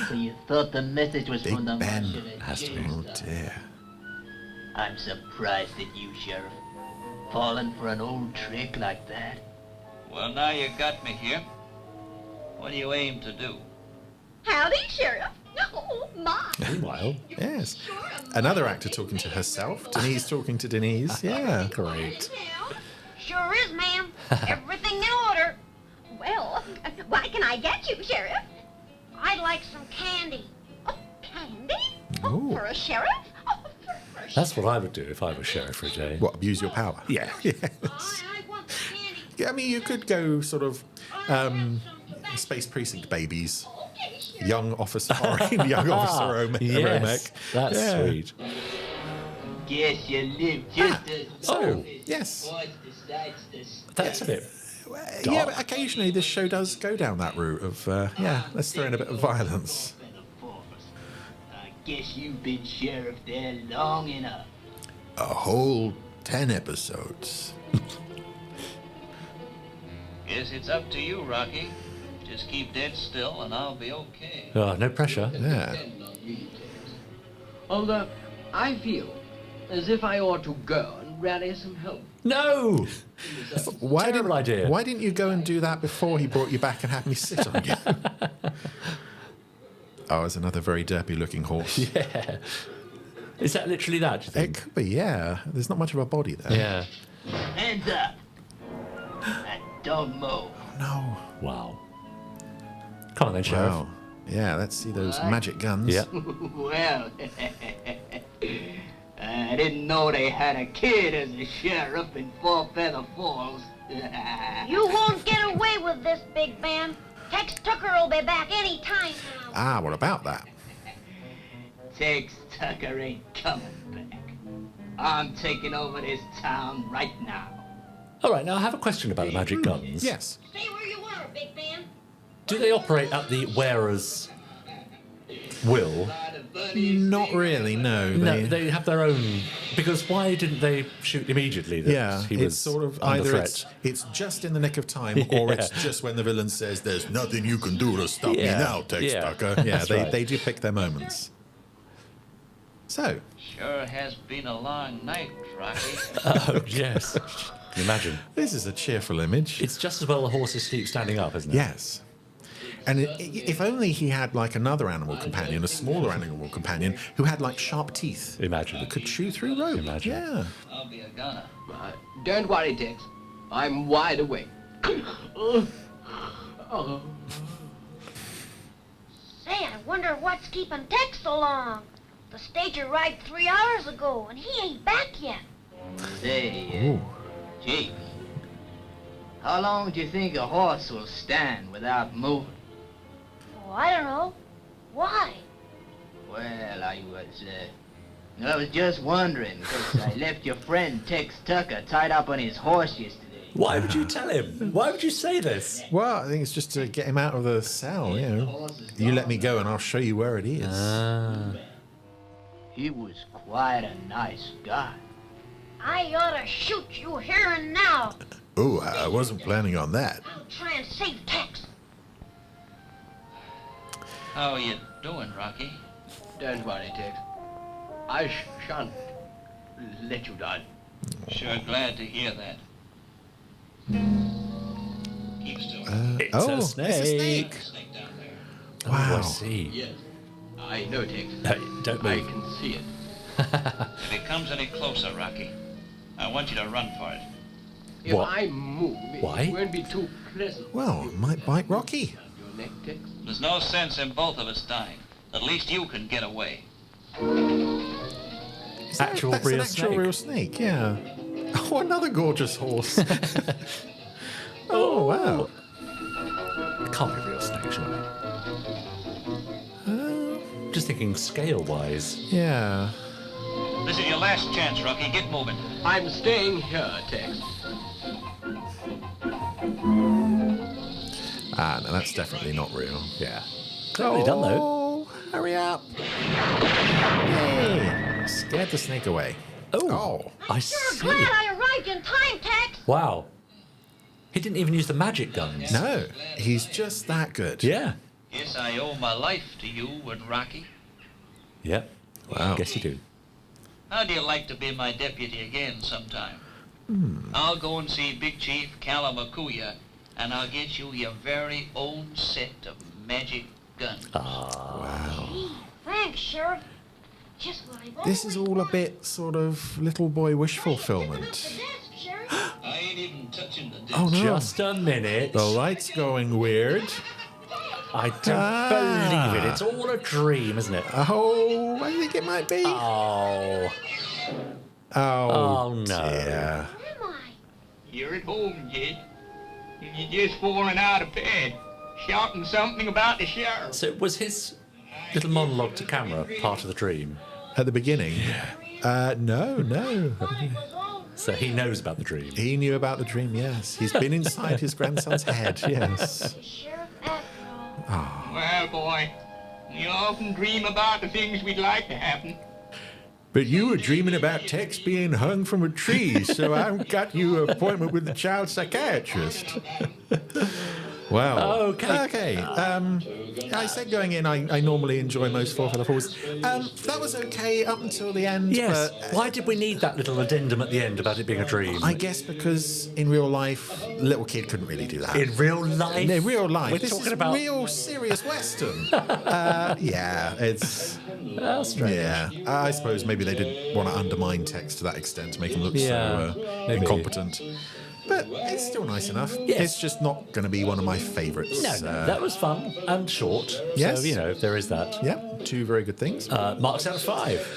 So you thought the message was Big from the Ben. Martian Has to be. Oh dear. I'm surprised at you, Sheriff. Falling for an old trick like that. Well, now you got me here. What do you aim to do? Howdy, Sheriff. Oh, my. Meanwhile, Yes. Another actor talking to herself. Denise talking to Denise. Yeah. great. Sure is, ma'am. Everything in order. Well, what can I get you, Sheriff? I'd like some candy. Oh, candy? Ooh. For a sheriff? Oh, for a That's what I would do if I was sheriff for a day. What, abuse your power? Yeah. Yes. I want the candy. Yeah, I mean, you could go sort of Space Precinct babies. Young officer, young officer Romek. Yes, that's Yeah. sweet. Guess you live just as So, yes. voice decides this. That's a bit. Yeah, but occasionally this show does go down that route of, let's throw in a bit of violence. I guess you've been sheriff there long enough. A whole 10 episodes. Guess it's up to you, Rocky. Just keep dead still and I'll be okay. Oh, no pressure. Yeah. Although, I feel as if I ought to go and rally some help. No! Terrible idea. Why didn't you go and do that before he brought you back and had me sit on you? Oh, it's another very derpy looking horse. Yeah. Is that literally that, do you It think? could be, yeah. There's not much of a body there. Yeah. Hands up. And don't move. No. Wow. Come on then, Sheriff. Wow. Yeah, let's see those magic guns. Yeah. Well, I didn't know they had a kid as a sheriff in Four Feather Falls. You won't get away with this, Big Ben. Tex Tucker will be back any time now. Ah, what about that? Tex Tucker ain't coming back. I'm taking over this town right now. All right, now I have a question about the magic guns. Yes. Stay where you are, Big Ben. Do they operate at the wearer's will? Not really, no. No, they have their own. Because why didn't they shoot immediately? That Yeah, he it's was sort of under either threat? it's just in the nick of time, or it's Yeah. just when the villain says, "There's nothing you can do to stop me Yeah, now, Tex yeah, Tucker." Yeah, that's they, right. they do pick their moments. So, Sure has been a long night, Rocky. Oh, yes. Can you imagine? this is a cheerful image. It's just as well the horses keep standing up, isn't it? Yes. And if only he had like another animal companion, a smaller animal companion, who had like sharp teeth. Imagine. That could chew through rope. Imagine. Yeah. I'll be a gunner. Don't worry, Tex. I'm wide awake. Say, I wonder what's keeping Tex so long. The stager arrived 3 hours ago, and he ain't back yet. Say, Jeeves, how long do you think a horse will stand without moving? Oh, I don't know. Why? Well, I was I was just wondering, because I left your friend Tex Tucker tied up on his horse yesterday. Why would you tell him? Why would you say this? Well, I think it's just to get him out of the cell, you know. You let me go and I'll show you where it is. He was quite a nice guy. I ought to shoot you here and now. Oh, I wasn't planning on that. I'll try and save Tex. How are you doing, Rocky? Don't worry, Tex. I shan't let you down. Sure glad to hear that. Keep still. It's oh, a snake. It's a snake. Down there. Wow. Oh, I see. Yes, I know, Tex. Hey, don't I move. can see it. If it comes any closer, Rocky, I want you to run for it. If What? I move, Why? it won't be too pleasant. Well, it might bite Rocky. Your neck, Tex. There's no sense in both of us dying. At least you can get away. Actual That's real an actual snake. real snake, yeah. Oh, another gorgeous horse. Oh, wow. It can't be a real snake, surely. Just thinking scale-wise. Yeah. This is your last chance, Rocky. Get moving. I'm staying here, Tex. Ah, no, that's definitely not real. Yeah. Cleverly done, though. Hurry up. Hey, scared the snake away. Oh, I You're see. glad I arrived in time, Tex. Wow. He didn't even use the magic guns. No, he's just that good. Yeah. Yes, I owe my life to you and Rocky. Yeah. Wow. Guess you do. How'd you like to be my deputy again sometime? I'll go and see Big Chief Kalamakuya, and I'll get you your very own set of magic guns. Wow. Gee, thanks, Sheriff. Just what I've This is all a bit sort of little boy wish fulfillment. desk, Sheriff. I ain't even touching the Oh, no. Just a minute. The light's going weird. I don't believe it. It's all a dream, isn't it? Oh, I think it might be. Oh. Oh, no. dear. Where am I? You're at home, kid. You're just falling out of bed, shouting something about the sheriff. So was his little monologue to camera part of the dream? At the beginning? No. So he knows about the dream. He knew about the dream, yes. He's been inside his grandson's head, yes. The sheriff after all. Well, boy, we often dream about the things we'd like to happen. But you were dreaming about Tex being hung from a tree, so I got you an appointment with the child psychiatrist. Wow. Okay. I said going in, I normally enjoy most Four Feather Falls. That was okay up until the end. Yes. But, Why did we need that little addendum at the end about it being a dream? I guess because in real life, little kid couldn't really do that. In real life? In real life. We're This talking is about real serious Western. Yeah, it's... That's strange. Yeah, I suppose maybe they didn't want to undermine Tex to that extent to make him look so maybe. incompetent. But it's still nice enough. Yes. It's just not going to be one of my favourites. No, that was fun and short. Yes. So, there is that. Yeah, two very good things. Marks out of 5.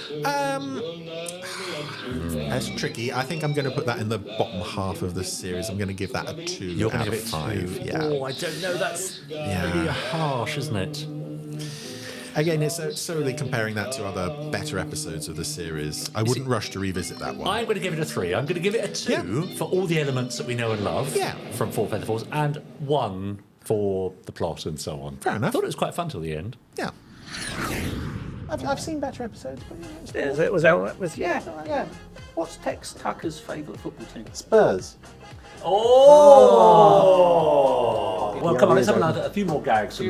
That's tricky. I think I'm going to put that in the bottom half of the series. I'm going to give that a 2 You're going out to of give it 5. 2. Yeah. Oh, I don't know. That's really harsh, isn't it? Again, it's solely comparing that to other better episodes of the series. I wouldn't rush to revisit that one. I'm going to give it a 3. I'm going to give it a 2 for all the elements that we know and love from Four Feather Falls, and 1 for the plot and so on. Fair enough. I thought it was quite fun till the end. Yeah. I've seen better episodes, but Yeah. What's Tex Tucker's favourite football team? Spurs. Oh! Well, come on, let's have Yeah. a few more gags from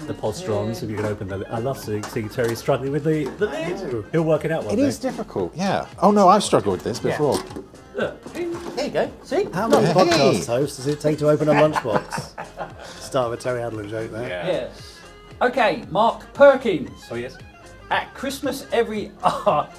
the Podsterons. If you can open the... I love seeing Terry struggling with the lid. He'll work it out one It day. is difficult, yeah. Oh no, I've struggled with this before. Look, there you go. See? How many Hey. podcast hosts does it take to open a lunchbox? Start with a Terry Adler joke there. Yes. Okay, Mark Perkins. Oh, yes. At Christmas every... Oh,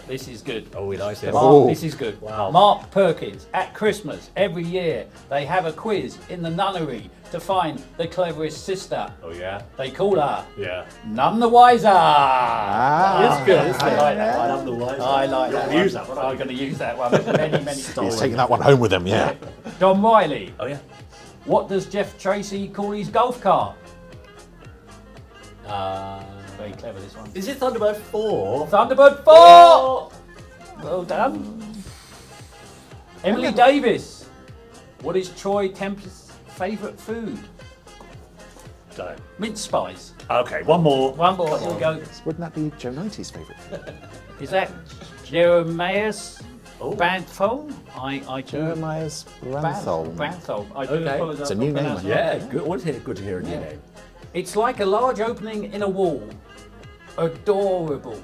this is good. Oh, we like it. Mark, this is good. Wow. Mark Perkins. At Christmas every year, they have a quiz in the nunnery to find the cleverest sister. Oh, yeah? They call her Yeah. None the Wiser. Ah. It's good. Isn't it? I like that one. I'm the wiser. I like that. Use that one. I'm going to use that one many times. He's taking that one home with him, yeah. Don Riley. Oh, yeah. What does Jeff Tracy call his golf cart? very clever, this one. Is it Thunderbird 4? Thunderbird 4! Well done. Emily Davis. What is Troy Tempest's favourite food? Don't. Mince pies. Okay, one more. One more, here we go. Wouldn't that be Joe Knight's favourite? Is that Jeremiah's Banthol? Jeremiah's Banthol. Banthol. I do Okay. apologise It's a for new name, pronouncing Yeah, it. good. Always good to hear a new name. It's like a large opening in a wall. Adorable.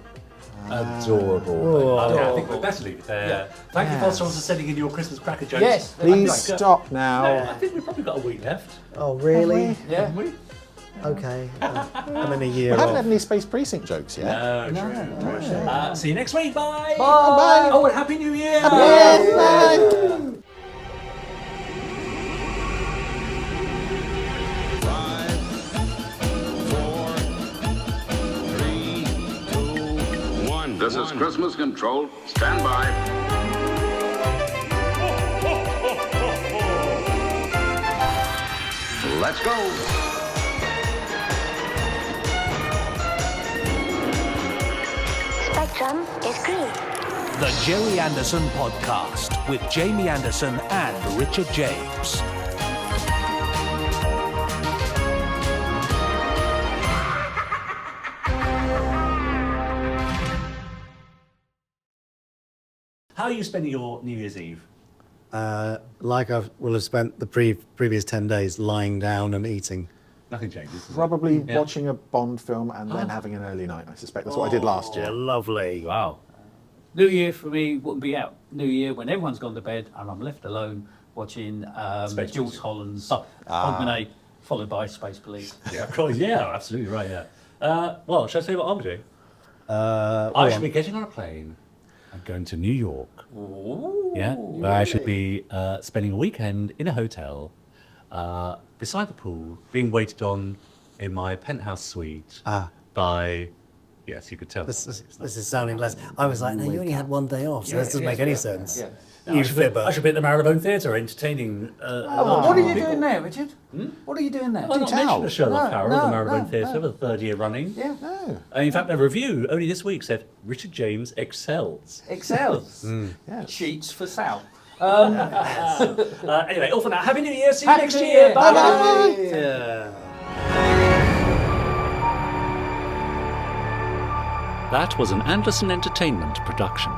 Adorable. Oh. Okay, I think we'd better leave it there. Yeah. Thank you, Yes. Podsterons, for sending in your Christmas cracker jokes. Yes. Please stop now. I think we've probably got a week left. Oh, really? Yeah. Haven't we? Okay. I'm in a year We haven't off. had any Space Precinct jokes yet. No, true. See you next week. Bye. Bye. Oh, and Happy New Year. Bye. This is Christmas Control. Stand by. Let's go. Spectrum is green. The Gerry Anderson Podcast with Jamie Anderson and Richard James. How are you spending your New Year's Eve? Like I will have spent the previous 10 days lying down and eating. Nothing changes. Probably watching a Bond film and then having an early night. I suspect that's what I did last year. Lovely. Wow. New Year for me wouldn't be out. New Year when everyone's gone to bed and I'm left alone watching Space Jules Police. Holland's Hogmanay, followed by Space Police. Yeah, of course. Yeah, absolutely right. Yeah. Well, shall I say what I'm doing? I hold should on. be getting on a plane and going to New York. Ooh, Yeah, where I should be spending a weekend in a hotel beside the pool, being waited on in my penthouse suite by, yes, you could tell. This is sounding less. I was like, no, you only had one day off, so this doesn't make any sense. Yeah. I should be at the Marylebone Theatre entertaining. What are you doing there, Richard? What are you doing there? I've not mentioned the Sherlock No, Hour no, of the Marylebone no, Theatre no. for the third year running. Yeah. No. In fact, a review only this week said Richard James excels. Excels. Yeah. Sheets for Sal. Anyway, all for now. Happy New Year. See you Happy next New year. Year. Bye. Bye. That was an Anderson Entertainment production.